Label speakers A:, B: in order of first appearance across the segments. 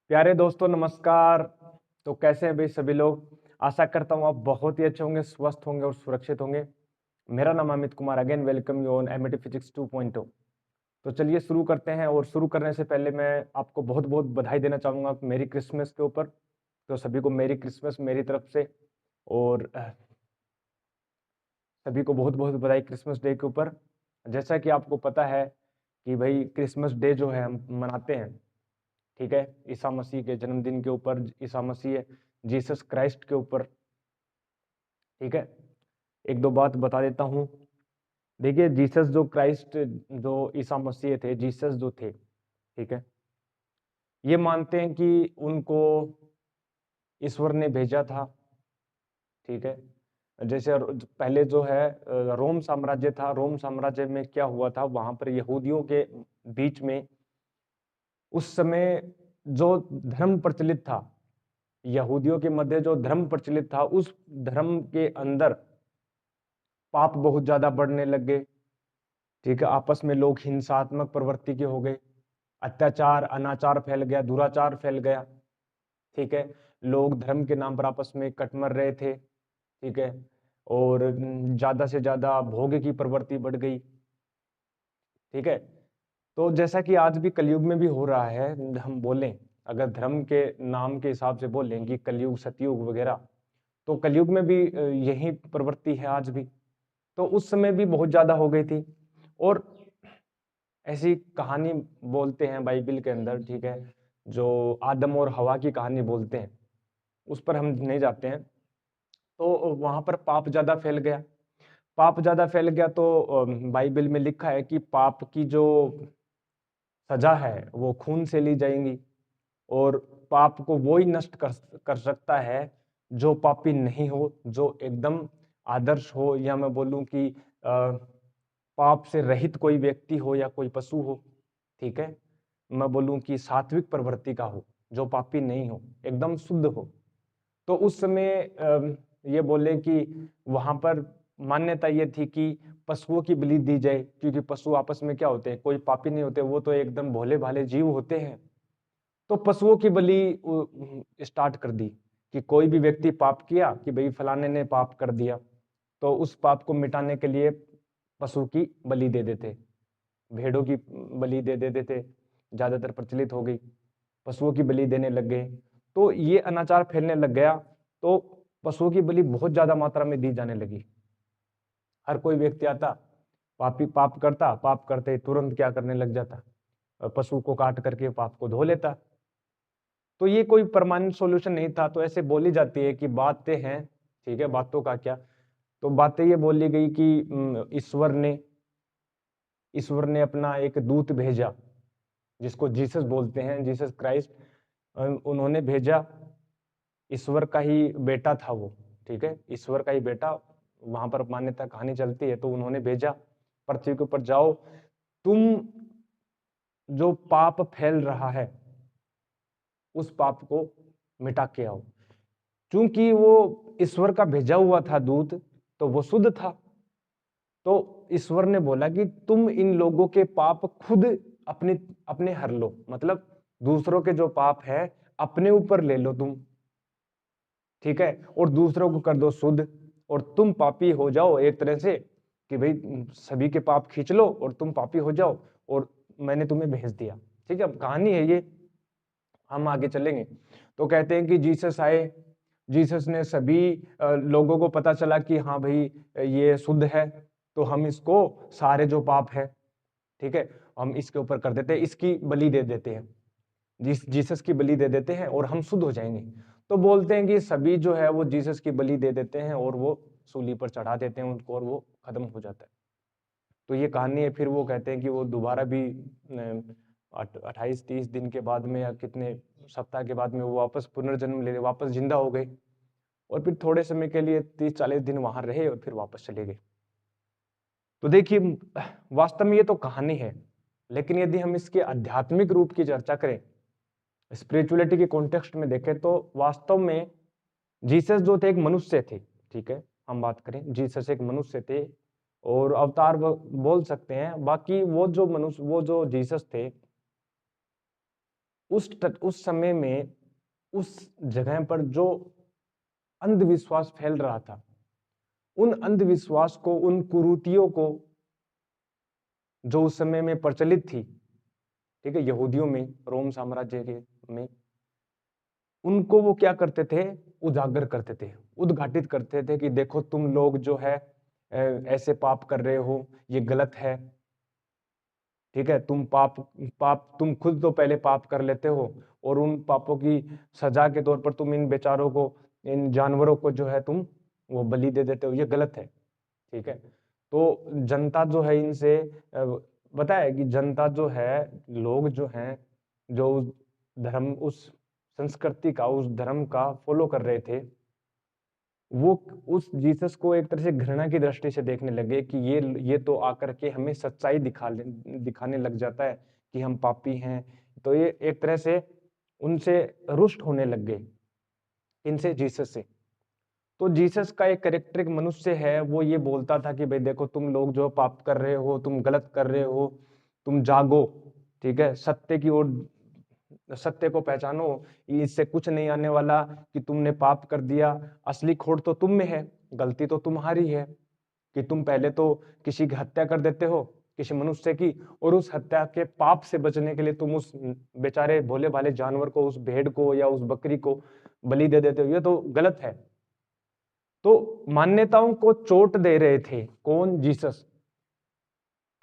A: प्यारे दोस्तों नमस्कार। तो कैसे हैं भाई सभी लोग? आशा करता हूँ आप बहुत ही अच्छे होंगे, स्वस्थ होंगे और सुरक्षित होंगे। मेरा नाम Amit Kumar, again welcome you on Amity physics 2.0। तो चलिए शुरू करते हैं और शुरू करने से पहले मैं आपको बहुत-बहुत बधाई देना चाहूँगा मेरी क्रिसमस के ऊपर। तो सभी को मेरी क्रिसमस मेरी तरफ से और सभी को बहुत-बहुत बधाई क्रिसमस डे के ऊपर। जैसा कि आपको पता है कि भई क्रिसमस डे जो है हम मनाते हैं, ठीक है? ईसा मसीह के जन्मदिन के ऊपर, ईसा मसीह जीसस क्राइस्ट के ऊपर, ठीक है? 1-2 बात बता देता हूँ। देखिए जीसस जो क्राइस्ट जो ईसा मसीह थे, जीसस जो थे, ठीक है? ये मानते हैं कि उनको ईश्वर ने भेजा था, ठीक है? जैसे पहले जो है रोम साम्राज्य था, रोम साम्राज्य में क्या हुआ था, वहाँ पर यहूदियों के बीच में उस समय जो धर्म प्रचलित था, यहूदियों के मध्य जो धर्म प्रचलित था, उस धर्म के अंदर पाप बहुत ज़्यादा बढ़ने लग गए, ठीक है? आपस में लोग हिंसात्मक प्रवृत्ति के हो गए, अत्याचार, अनाचार फैल गया, दुराचार फैल गया, ठीक है? लोग धर्म के नाम पर आपस में कट मर रहे थे, ठीक है? और ज़्यादा से ज़्यादा भोग की प्रवृत्ति बढ़ गई, ठीक है? तो जैसा कि आज भी कलयुग में भी हो रहा है, हम बोलें, अगर धर्म के नाम के हिसाब से बोलें कि कलयुग, सतयुग वगैरह, तो कलयुग में भी यही प्रवृत्ति है आज भी। तो उस समय भी बहुत ज़्यादा हो गई थी और ऐसी कहानी बोलते हैं बाइबिल के अंदर, ठीक है? जो आदम और हवा की कहानी बोलते हैं, उस पर हम नहीं जाते हैं। तो वहाँ पर पाप ज़्यादा फैल गया। पाप ज़्यादा फैल गया तो बाइबिल में लिखा है कि पाप की जो सज़ा है, वो खून से ली जाएँगी और पाप को वो ही नष्ट कर सकता है, जो पापी नहीं हो, जो एकदम आदर्श हो या मैं बोलूँ कि पाप से रहित कोई व्यक्ति हो या कोई पशु हो, ठीक है? मैं बोलूँ कि सात्विक प्रवृत्ति का हो, जो पापी नहीं हो, एकदम शुद्ध हो। तो उस समय ये बोले कि वहाँ पर मान्यता ये थी कि पशुओं की बलि दी जाए, क्योंकि पशु आपस में क्या होते हैं, कोई पापी नहीं होते, वो तो एकदम भोले-भाले जीव होते हैं। तो पशुओं की बलि स्टार्ट कर दी कि कोई भी व्यक्ति पाप किया कि भई फलाने ने पाप कर दिया, तो उस पाप को मिटाने के लिए पशु की बलि दे देते। भेड़ों की बलि दे देते थे, ज़्यादातर प्रचलित हो गई। पशुओं की बलि देने लग गए, तो ये अनाचार फैलने लग गया, तो पशुओं की बलि बहुत ज़्यादा मात्रा में दी जाने लगी। हर कोई व्यक्ति आता, पाप करते ही तुरंत क्या करने लग जाता, पशु को काट करके पाप को धो लेता। तो ये कोई परमानेंट सॉल्यूशन नहीं था, तो ऐसे बोली जाती है कि बातें हैं, ठीक है? बातों का क्या? तो बातें ये बोली गई कि ईश्वर ने अपना एक दूत भेजा, जिसको जीसस बोलते हैं, जीसस क्राइस्ट। उन्होंने भेजा, ईश्वर का ही बेटा था वो, ठीक है? ईश्वर का ही बेटा, वहाँ पर मान्यता कहानी चलती है, तो उन्होंने भेजा पृथ्वी के ऊपर, जाओ तुम जो पाप फैल रहा है, उस पाप को मिटा के आओ। चूँकि वो ईश्वर का भेजा हुआ था दूत, तो वो शुद्ध था। तो ईश्वर ने बोला कि तुम इन लोगों के पाप खुद अपने अपने हर लो, मतलब दूसरों के जो पाप है, अपने ऊपर ले लो तुम, ठीक है? और दूसरों को कर दो शुद्ध और तुम पापी हो जाओ एक तरह से कि भई सभी के पाप खींच लो और तुम पापी हो जाओ और मैंने तुम्हें भेज दिया, ठीक है? अब कहानी है ये, हम आगे चलेंगे। तो कहते हैं कि जीसस आए, जीसस ने सभी लोगों को पता चला कि हाँ भई ये शुद्ध है, तो हम इसको सारे जो पाप है, ठीक है? हम इसके ऊपर कर देते हैं, इसकी बलि दे देते हैं। जीसस की बलि दे देते हैं और हम शुद्ध हो जाएँगे। तो बोलते हैं कि सभी जो है वो जीसस की बलि दे देते हैं और वो सूली पर चढ़ा देते हैं उनको और वो खत्म हो जाता है। तो ये कहानी है, फिर वो कहते हैं कि वो दोबारा भी 28-30 दिन के बाद में या कितने सप्ताह के बाद में वो वापस पुनर्जन्म ले वापस जिंदा हो गए और फिर थोड़े समय के लिए 30-40 दिन वहां रहे और फिर वापस चले गए। तो देखिए वास्तव में ये तो कहानी है, लेकिन यदि हम इसके आध्यात्मिक रूप की चर्चा करें, स्पिरिचुअलिटी के कॉन्टेक्स्ट में देखें, तो वास्तव में जीसस जो थे एक मनुष्य थे, ठीक है? हम बात करें, जीसस एक मनुष्य थे और अवतार बोल सकते हैं। बाकी वो जो जीसस थे, उस समय में उस जगह पर जो अंधविश्वास फैल रहा था, उन अंधविश्वास को, उन कुरीतियों को जो उस समय में प्रचलित थी, ठीक है, यहूदियों में, रोम साम्राज्य के में, उनको वो क्या करते थे, उजागर करते थे, उद्घाटित करते थे कि देखो तुम लोग जो है ऐसे पाप कर रहे हो, ये गलत है, ठीक है, तुम तुम खुद तो पहले पाप कर लेते हो और उन पापों की सजा के तौर पर तुम इन बेचारों को, इन जानवरों को जो है तुम वो बलि दे देते हो, ये गलत है, ठीक है। तो जनता जो है इनसे बताया कि जनता जो है, लोग जो हैं, जो उस धर्म, उस संस्कृति का, उस धर्म का फॉलो कर रहे थे, वो उस जीसस को एक तरह से घृणा की दृष्टि से देखने लगे कि ये तो आकर के हमें सच्चाई दिखाने लग जाता है कि हम पापी हैं। तो ये एक तरह से उनसे रुष्ट होने लग गए, इनसे, जीसस से। तो जीसस का एक कैरेक्टर मनुष्य है, वो ये बोलता था कि भाई देखो तुम लोग जो पाप कर रहे हो, तुम गलत कर रहे हो, तुम जागो, ठीक है, सत्य की ओर, सत्य को पहचानो, इससे कुछ नहीं आने वाला कि तुमने पाप कर दिया, असली खोट तो तुम में है, गलती तो तुम्हारी है कि तुम पहले तो किसी की हत्या कर देते हो, किसी मनुष्य की, और उस हत्या के पाप से बचने के लिए तुम उस बेचारे भोले भाले जानवर को, उस भेड़ को या उस बकरी को बलि दे देते हो, ये तो गलत है। तो मान्यताओं को चोट दे रहे थे कौन, जीसस।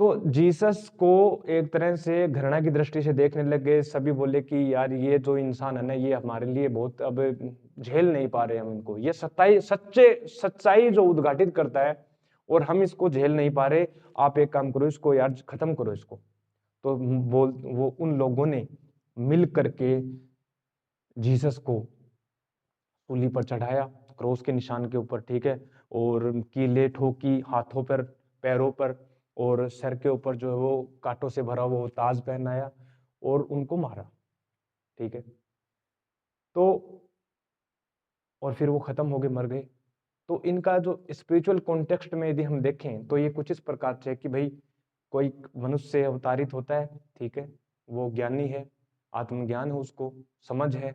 A: तो जीसस को एक तरह से घृणा की दृष्टि से देखने लगे, सभी बोले कि यार ये जो इंसान है ना, ये हमारे लिए बहुत अब झेल नहीं पा रहे हम इनको, ये सच्चाई जो उद्घाटित करता है और हम इसको झेल नहीं पा रहे, आप एक काम करो, इसको यार खत्म करो इसको। तो वो उन लोगों ने मिल करके जीसस को सूली पर चढ़ाया, क्रॉस के निशान के ऊपर, ठीक है, और कीले ठोकी हाथों पर, पैरों पर, और सर के ऊपर जो है वो कांटों से भरा वो ताज पहनाया और उनको मारा, ठीक है। तो और फिर वो खत्म हो गए, मर गए। तो इनका जो स्पिरिचुअल कॉन्टेक्स्ट में यदि हम देखें तो ये कुछ इस प्रकार से है कि भाई कोई मनुष्य अवतारित होता है, ठीक है, वो ज्ञानी है, आत्मज्ञान है, उसको समझ है,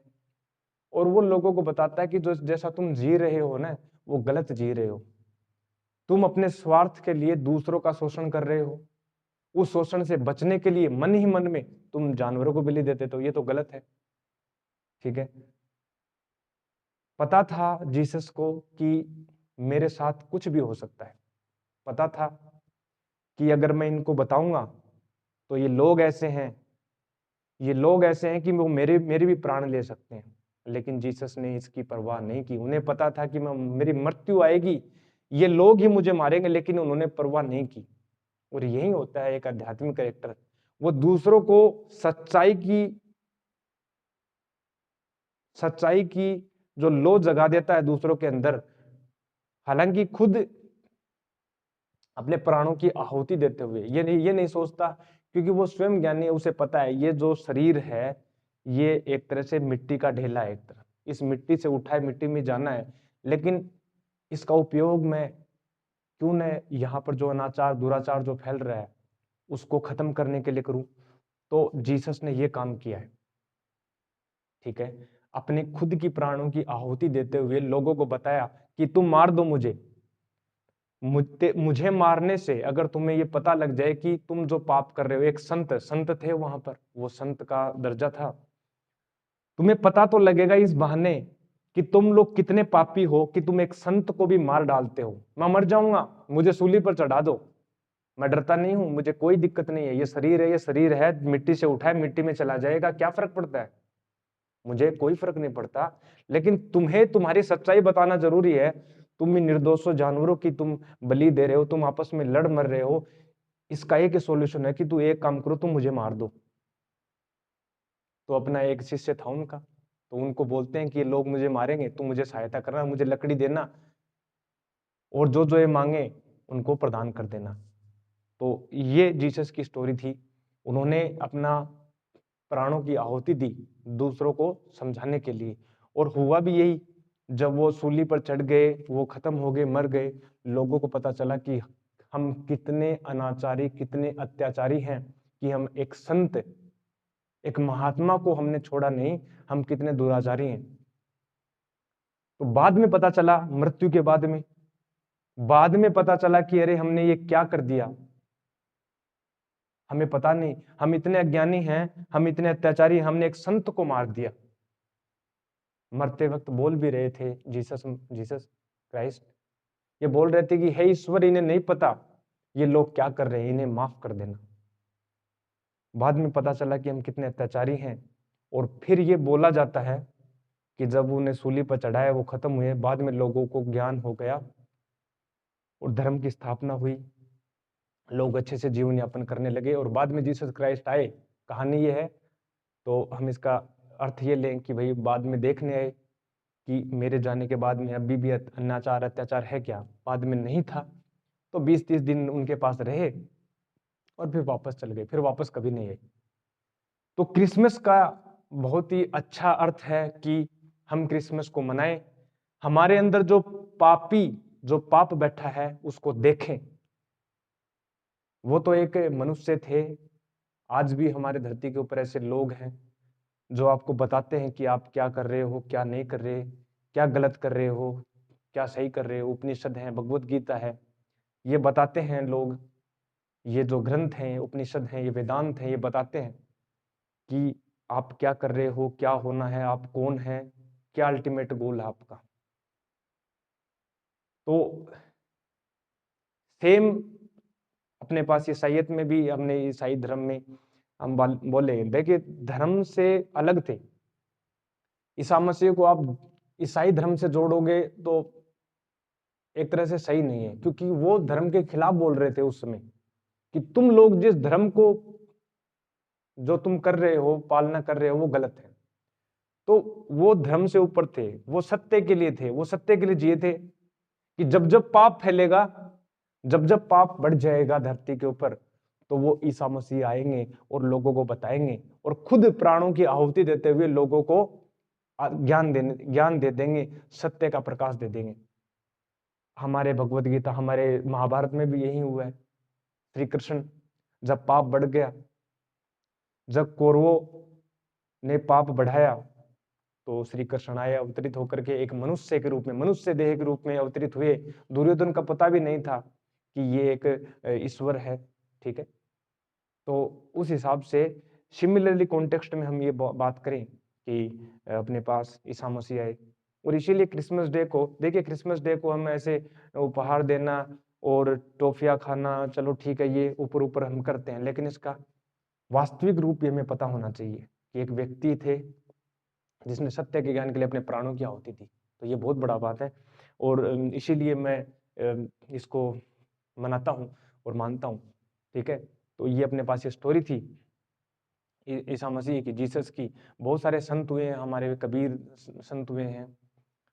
A: और वो लोगों को बताता है कि जो जैसा तुम जी रहे हो ना, वो गलत जी रहे हो, तुम अपने स्वार्थ के लिए दूसरों का शोषण कर रहे हो, उस शोषण से बचने के लिए मन ही मन में तुम जानवरों को बलि देते, तो ये तो गलत है, ठीक है। पता था जीसस को कि मेरे साथ कुछ भी हो सकता है, पता था कि अगर मैं इनको बताऊंगा तो ये लोग ऐसे हैं कि वो मेरे भी प्राण ले सकते हैं, लेकिन जीसस ने इसकी परवाह नहीं की। उन्हें पता था कि मेरी मृत्यु आएगी, ये लोग ही मुझे मारेंगे, लेकिन उन्होंने परवाह नहीं की। और यही होता है एक आध्यात्मिक कैरेक्टर, वो दूसरों को सच्चाई की जो लो जगा देता है दूसरों के अंदर, हालांकि खुद अपने प्राणों की आहुति देते हुए, ये नहीं सोचता, क्योंकि वो स्वयं ज्ञानी है, उसे पता है ये जो शरीर है ये एक तरह से मिट्टी का ढेला है, एक तरह इस मिट्टी से उठाए मिट्टी में जाना है, लेकिन इसका उपयोग मैं क्यों न यहाँ पर जो अनाचार दुराचार जो फैल रहा है उसको खत्म करने के लिए करूं। तो जीसस ने ये काम किया है, ठीक है, अपने खुद की प्राणों की आहुति देते हुए लोगों को बताया कि तुम मार दो मुझे मारने से अगर तुम्हें ये पता लग जाए कि तुम जो पाप कर रहे हो, एक संत थे वहां पर, वो संत का दर्जा था, तुम्हें पता तो लगेगा इस बहाने कि तुम लोग कितने पापी हो कि तुम एक संत को भी मार डालते हो। मैं मर जाऊंगा, मुझे सूली पर चढ़ा दो, मैं डरता नहीं हूं, मुझे कोई दिक्कत नहीं है, ये शरीर है, मिट्टी से उठाए मिट्टी में चला जाएगा, क्या फर्क पड़ता है, मुझे कोई फर्क नहीं पड़ता। लेकिन तुम्हें तुम्हारी सच्चाई बताना जरूरी है, तुम भी निर्दोषों जानवरों की तुम बलि दे रहे हो, तुम आपस में लड़ मर रहे हो, इसका एक ही सॉल्यूशन है कि तू एक काम करो, तुम मुझे मार दो। तो अपना एक शिष्य था उनका, तो उनको बोलते हैं कि ये लोग मुझे मारेंगे, तुम मुझे सहायता करना, मुझे लकड़ी देना, और जो जो ये मांगे उनको प्रदान कर देना। तो ये जीसस की स्टोरी थी, उन्होंने अपना प्राणों की आहुति दी दूसरों को समझाने के लिए, और हुआ भी यही, जब वो सूली पर चढ़ गए, वो खत्म हो गए, मर गए, लोगों को पता चला कि हम कितने अनाचारी, कितने अत्याचारी हैं कि हम एक संत एक महात्मा को हमने छोड़ा नहीं, हम कितने दुराचारी हैं। तो बाद में पता चला, मृत्यु के बाद में पता चला कि अरे हमने ये क्या कर दिया, हमें पता नहीं, हम इतने अज्ञानी हैं, हम इतने अत्याचारी हैं, हमने एक संत को मार दिया। मरते वक्त बोल भी रहे थे जीसस जीसस क्राइस्ट, ये बोल रहे थे कि हे ईश्वर, इन्हें नहीं पता ये लोग क्या कर रहे हैं, इन्हें माफ कर देना। बाद में पता चला कि हम कितने अत्याचारी हैं। और फिर ये बोला जाता है कि जब उन्हें सूली पर चढ़ाया, वो खत्म हुए, बाद में लोगों को ज्ञान हो गया और धर्म की स्थापना हुई, लोग अच्छे से जीवन यापन करने लगे और बाद में जीसस क्राइस्ट आए। कहानी ये है, तो हम इसका अर्थ ये लें कि भाई बाद में देखने आए कि मेरे जाने के बाद में अभी भी अनाचार अत्याचार है क्या, बाद में नहीं था। तो 20-30 दिन उनके पास रहे और फिर वापस चल गए, फिर वापस कभी नहीं आए। तो क्रिसमस का बहुत ही अच्छा अर्थ है कि हम क्रिसमस को मनाएं, हमारे अंदर जो पाप बैठा है उसको देखें। वो तो एक मनुष्य थे, आज भी हमारे धरती के ऊपर ऐसे लोग हैं जो आपको बताते हैं कि आप क्या कर रहे हो, क्या नहीं कर रहे, क्या गलत कर रहे हो, क्या सही कर रहे हो। उपनिषद है, भगवत गीता है, ये बताते हैं लोग। ये जो ग्रंथ हैं, उपनिषद हैं, ये वेदांत हैं, ये बताते हैं कि आप क्या कर रहे हो, क्या होना है, आप कौन है, क्या अल्टीमेट गोल है आपका। तो सेम अपने पास ईसाइयत में भी, हमने ईसाई धर्म में हम बोले, देखिए धर्म से अलग थे। ईसा मसीह को आप ईसाई धर्म से जोड़ोगे तो एक तरह से सही नहीं है, क्योंकि वो धर्म के खिलाफ बोल रहे थे उस समय कि तुम लोग जिस धर्म को जो तुम कर रहे हो, पालना कर रहे हो, वो गलत है। तो वो धर्म से ऊपर थे, वो सत्य के लिए थे, वो सत्य के लिए जिए थे कि जब जब पाप फैलेगा, जब जब पाप बढ़ जाएगा धरती के ऊपर, तो वो ईसा मसीह आएंगे और लोगों को बताएंगे और खुद प्राणों की आहुति देते हुए लोगों को ज्ञान दे देंगे, सत्य का प्रकाश दे देंगे। हमारे भगवत गीता, हमारे महाभारत में भी यही हुआ है। श्री कृष्ण जब पाप बढ़ गया, जब कौरवों ने पाप बढ़ाया, तो श्री कृष्ण आए, अवतरित होकर के एक मनुष्य के रूप में, मनुष्य देह के रूप में अवतरित हुए। दुर्योधन का पता भी नहीं था कि ये एक ईश्वर है, ठीक है। तो उस हिसाब से सिमिलरली कॉन्टेक्स्ट में हम ये बात करें कि अपने पास ईसा मसीह आए, और इसीलिए क्रिसमस डे को, देखिए क्रिसमस डे को हम ऐसे उपहार देना और टॉफियां खाना, चलो ठीक है, ये ऊपर ऊपर हम करते हैं, लेकिन इसका वास्तविक रूप ये हमें पता होना चाहिए कि एक व्यक्ति थे जिसने सत्य के ज्ञान के लिए अपने प्राणों की आहुति दी। तो ये बहुत बड़ा बात है, और इसीलिए मैं इसको मनाता हूँ और मानता हूँ, ठीक है। तो ये अपने पास ये स्टोरी थी ईसा मसीह की, जीसस की। बहुत सारे संत हुए हैं हमारे, कबीर संत हुए हैं,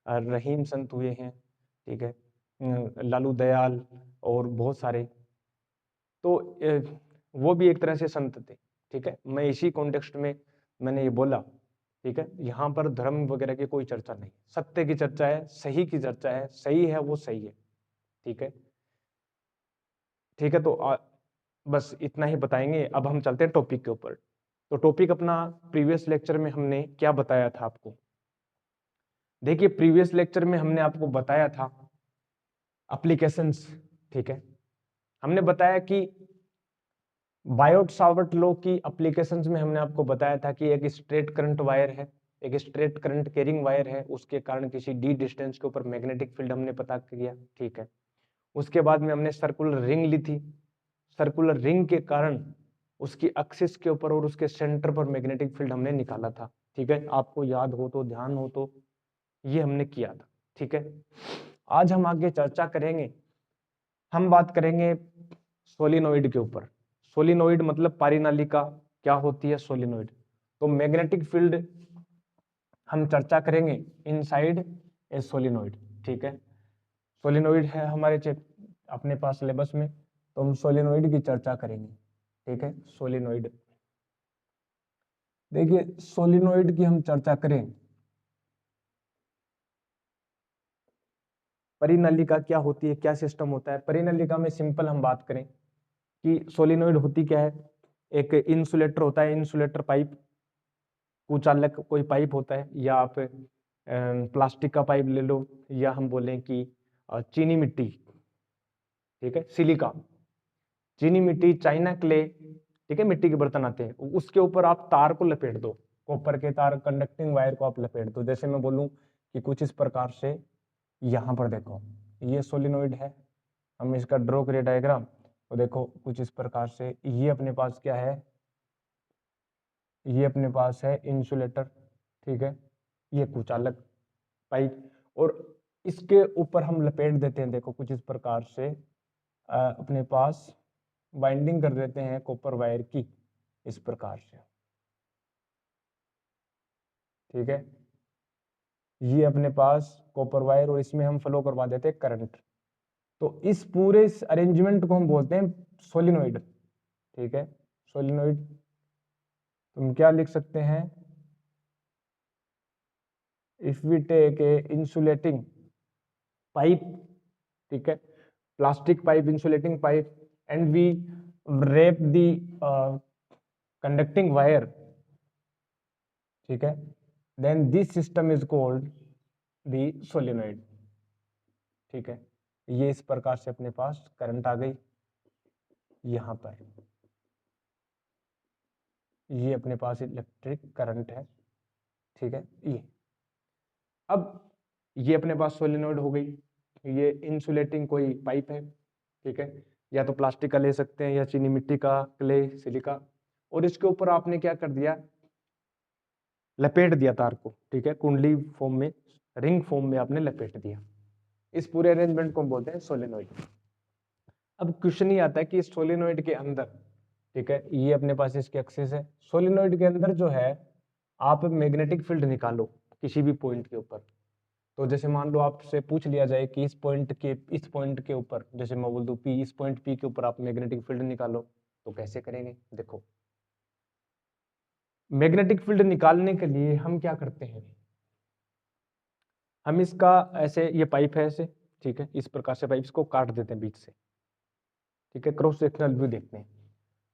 A: रहीम संत हुए हैं, ठीक है, लालू दयाल और बहुत सारे। तो वो भी एक तरह से संत थे, ठीक है। मैं इसी कॉन्टेक्स्ट में मैंने ये बोला, ठीक है। यहाँ पर धर्म वगैरह की कोई चर्चा नहीं, सत्य की चर्चा है, सही की चर्चा है, सही है वो सही है, ठीक है, ठीक है। तो बस इतना ही बताएंगे। अब हम चलते हैं टॉपिक के ऊपर। तो टॉपिक अपना प्रीवियस लेक्चर में हमने क्या बताया था आपको, देखिए प्रीवियस लेक्चर में हमने आपको बताया था एप्लीकेशंस, ठीक है। हमने बताया कि बायोट सावर्ट लॉ की एप्लीकेशंस में हमने आपको बताया था कि एक स्ट्रेट करंट वायर है, एक स्ट्रेट करंट कैरिंग वायर है, उसके कारण किसी डी डिस्टेंस के ऊपर मैग्नेटिक फील्ड हमने पता किया, ठीक है। उसके बाद में हमने सर्कुलर रिंग ली थी, सर्कुलर रिंग के कारण उसकी एक्सिस के ऊपर और उसके सेंटर पर मैग्नेटिक फील्ड हमने निकाला था, ठीक है। आपको याद हो तो, ध्यान हो तो, ये हमने किया था, ठीक है। आज हम आगे चर्चा करेंगे, हम बात करेंगे सोलिनॉइड के ऊपर। सोलिनॉइड मतलब पारिनालिका क्या होती है, सोलिनॉइड। तो मैग्नेटिक फील्ड हम चर्चा करेंगे इनसाइड ए सोलिनॉइड, ठीक है। सोलिनॉइड है हमारे अपने पास सिलेबस में, तो हम सोलिनॉइड की चर्चा करेंगे, ठीक है। सोलिनॉइड, देखिए सोलिनॉइड की हम चर्चा करें, परिनलिका क्या होती है, क्या सिस्टम होता है। परिनलिका में सिंपल हम बात करें कि सोलिनॉइड होती क्या है, एक इंसुलेटर होता है, इंसुलेटर पाइप, कुचालक कोई पाइप होता है, या आप प्लास्टिक का पाइप ले लो, या हम बोलें कि चीनी मिट्टी, ठीक है, सिलिका, चीनी मिट्टी, चाइना क्ले, ठीक है, मिट्टी के बर्तन आते हैं, उसके ऊपर आप तार को लपेट दो, कॉपर के तार, कंडक्टिंग वायर को आप लपेट दो। जैसे मैं बोलूं कि कुछ इस प्रकार से, यहाँ पर देखो ये सोलिनोइड है, हम इसका ड्रॉ करिए डायग्राम, तो देखो कुछ इस प्रकार से ये अपने पास क्या है, ये अपने पास है इंसुलेटर, ठीक है, ये कुचालक पाइप, और इसके ऊपर हम लपेट देते हैं, देखो कुछ इस प्रकार से अपने पास बाइंडिंग कर देते हैं कॉपर वायर की, इस प्रकार से, ठीक है, ये अपने पास कॉपर वायर, और इसमें हम फ्लो करवा देते हैं करंट। तो इस पूरे इस अरेंजमेंट को हम बोलते हैं सोलिनोइड, ठीक है, सोलिनोइड। तुम क्या लिख सकते हैं, if we take a insulating pipe, ठीक है, plastic pipe, insulating pipe, and we wrap the conducting wire, ठीक है, then this system is called the solenoid, ठीक है। ये इस प्रकार से अपने पास करंट आ गई यहाँ पर, ये अपने पास इलेक्ट्रिक करंट है, ठीक है। ये अब ये अपने पास सोलिनोइड हो गई, ये इंसुलेटिंग कोई पाइप है, ठीक है, या तो प्लास्टिक का ले सकते हैं, या चीनी मिट्टी का, क्ले, सिलिका, और इसके ऊपर आपने क्या कर दिया, लपेट दिया तार को, ठीक है, कुंडली फॉर्म में, रिंग फॉर्म में आपने लपेट दिया। इस पूरे अरेंजमेंट को हम बोलते हैं सोलेनोइड। अब क्वेश्चन ये आता है कि सोलेनोइड के अंदर, ठीक है, ये अपने पास इसके एक्सिस है, सोलेनोइड के अंदर जो है आप मैग्नेटिक फील्ड निकालो किसी भी पॉइंट के ऊपर। तो जैसे मान लो आपसे पूछ लिया जाए कि इस पॉइंट के ऊपर, जैसे मैं बोल दूं पी, इस पॉइंट पी के ऊपर आप मैग्नेटिक फील्ड निकालो, तो कैसे करेंगे? देखो, मैग्नेटिक फील्ड निकालने के लिए हम क्या करते हैं, हम इसका ऐसे, ये पाइप है ऐसे, ठीक है, इस प्रकार से पाइप, इसको काट देते हैं बीच से, ठीक है, क्रॉस सेक्शनल व्यू देखते हैं।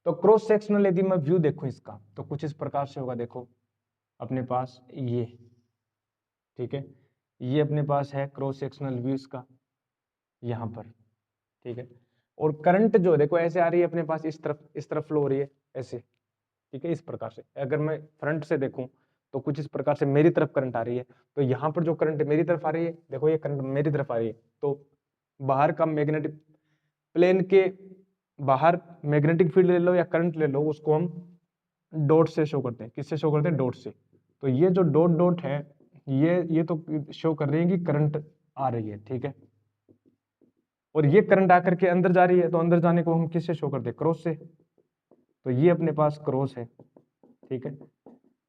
A: तो क्रॉस सेक्शनल यदि मैं व्यू देखूं इसका, तो कुछ इस प्रकार से होगा, देखो अपने पास ये, ठीक है, ये अपने पास है क्रॉस सेक्शनल व्यू इसका यहाँ पर, ठीक है, और करंट जो देखो ऐसे आ रही है अपने पास, इस तरफ फ्लो हो रही है ऐसे, ठीक है, इस प्रकार से। अगर मैं फ्रंट से देखूं तो कुछ इस प्रकार से मेरी तरफ करंट आ रही है, तो यहाँ पर जो करंट मेरी तरफ आ रही है, देखो ये करंट मेरी तरफ आ रही है, तो बाहर का मैग्नेटिक प्लेन के बाहर मैग्नेटिक फील्ड ले लो या करंट ले लो, उसको हम डॉट से शो करते हैं। किससे शो करते हैं? डॉट से। तो ये जो डॉट डॉट है, ये तो शो कर रही है कि करंट आ रही है, ठीक है, और ये करंट आकर के अंदर जा रही है, तो अंदर जाने को हम किससे शो करते हैं? क्रॉस से। तो ये अपने पास क्रॉस है, ठीक है,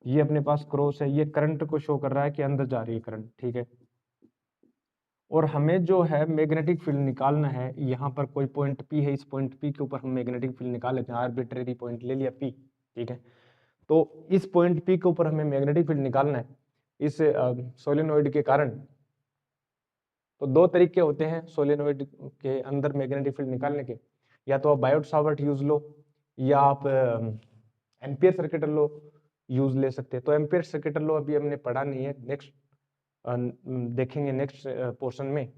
A: ये अपने पास क्रॉस है, ये करंट को शो कर रहा है कि अंदर जा रही है करंट, ठीक है। और हमें जो है मैग्नेटिक फील्ड निकालना है, यहाँ पर कोई पॉइंट पी है, इस पॉइंट पी के ऊपर हम मैग्नेटिक फील्ड निकाल लेते हैं, आर्बिट्रेरी पॉइंट ले लिया पी, ठीक है। तो इस पॉइंट पी के ऊपर हमें मैग्नेटिक फील्ड निकालना है इस सोलेनोइड के कारण। तो दो तरीके होते हैं सोलेनोइड के अंदर मैग्नेटिक फील्ड निकालने के, या तो आप बायोट सावर्ट यूज लो, या आप एम्पियर सर्किट लॉ यूज ले सकते हैं। तो एम्पियर सर्किट लॉ अभी हमने पढ़ा नहीं है, नेक्स्ट देखेंगे नेक्स्ट पोर्शन में।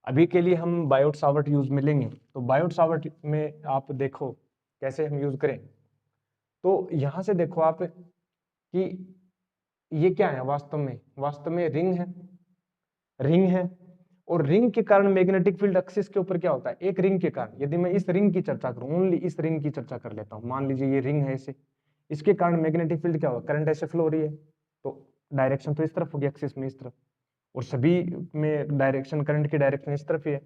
A: अभी के लिए हम बायोट सावर्ट यूज में लेंगे। तो बायोट सावर्ट में आप देखो कैसे हम यूज करें। तो यहां से देखो आप कि ये क्या है, वास्तव में रिंग है, रिंग है, और रिंग के कारण मैग्नेटिक फील्ड एक्सिस के ऊपर क्या होता है, एक रिंग के कारण। यदि मैं इस रिंग की चर्चा करूं, ओनली इस रिंग की चर्चा कर लेता हूं, मान लीजिए ये रिंग है ऐसे, इसके कारण मैग्नेटिक फील्ड क्या होगा, करंट ऐसे फ्लो हो रही है, तो डायरेक्शन तो इस तरफ होगी, एक्सिस में इस तरफ, और सभी में डायरेक्शन, करंट की डायरेक्शन इस तरफ ही है,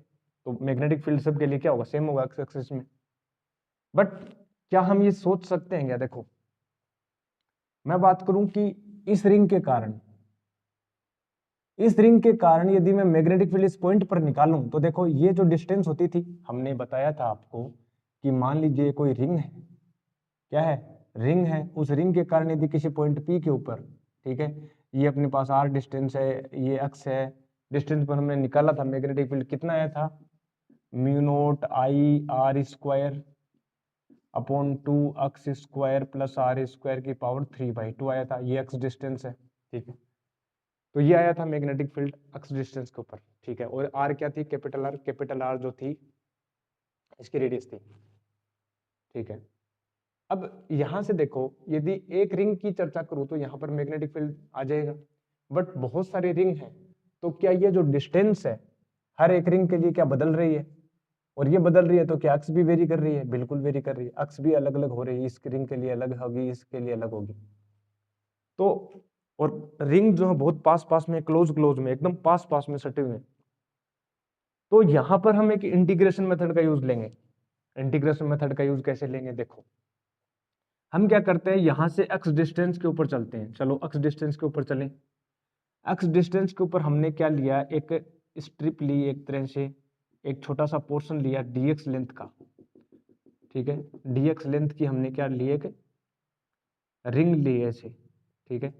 A: तो मैग्नेटिक फील्ड सबके लिए क्या होगा, सेम होगा एक्सिस में। बट क्या हम ये सोच सकते हैं क्या? देखो मैं बात करूं कि इस रिंग के कारण यदि मैं मैग्नेटिक फील्ड इस पॉइंट पर निकालूं, तो देखो ये जो डिस्टेंस होती थी, हमने बताया था आपको कि मान लीजिए कोई रिंग है, क्या है, रिंग है, उस रिंग के कारण यदि किसी पॉइंट पी के ऊपर, ठीक है, ये अपने पास आर डिस्टेंस है, ये एक्स है, डिस्टेंस पर हमने निकाला था मैग्नेटिक फील्ड कितना आया था, mu not I R square, upon 2x² plus r² की पावर 3/2 आया था। ये x डिस्टेंस है, ठीक है। तो ये आया था मैग्नेटिक फील्ड x डिस्टेंस के ऊपर, ठीक है। और r क्या थी? कैपिटल R जो थी इसकी रेडियस थी, ठीक है। अब यहां से देखो, यदि एक रिंग की चर्चा करूं तो यहां पर मैग्नेटिक फील्ड आ जाएगा, बट बहुत सारे रिंग हैं, तो क्या ये जो डिस्टेंस है हर एक रिंग के लिए क्या बदल रही है? और ये बदल रही है तो क्या अक्स भी वेरी कर रही है? बिल्कुल वेरी कर रही है। अक्स भी अलग अलग हो रही है, इस रिंग के लिए अलग होगी, इसके लिए अलग होगी। तो और रिंग जो है बहुत पास पास में, क्लोज में, एकदम पास पास में सटे हुए, तो यहां पर हम एक इंटीग्रेशन मेथड का यूज लेंगे। इंटीग्रेशन मेथड का यूज कैसे लेंगे? देखो, हम क्या करते हैं, यहां से x डिस्टेंस के ऊपर चलते हैं। चलो x डिस्टेंस के ऊपर चलें। x डिस्टेंस के ऊपर हमने क्या लिया? एक स्ट्रिप ली, एक तरह से एक छोटा सा पोर्शन लिया dx लेंथ का, ठीक है। dx लेंथ की हमने क्या ली? एक रिंग ली ऐसे, ठीक है,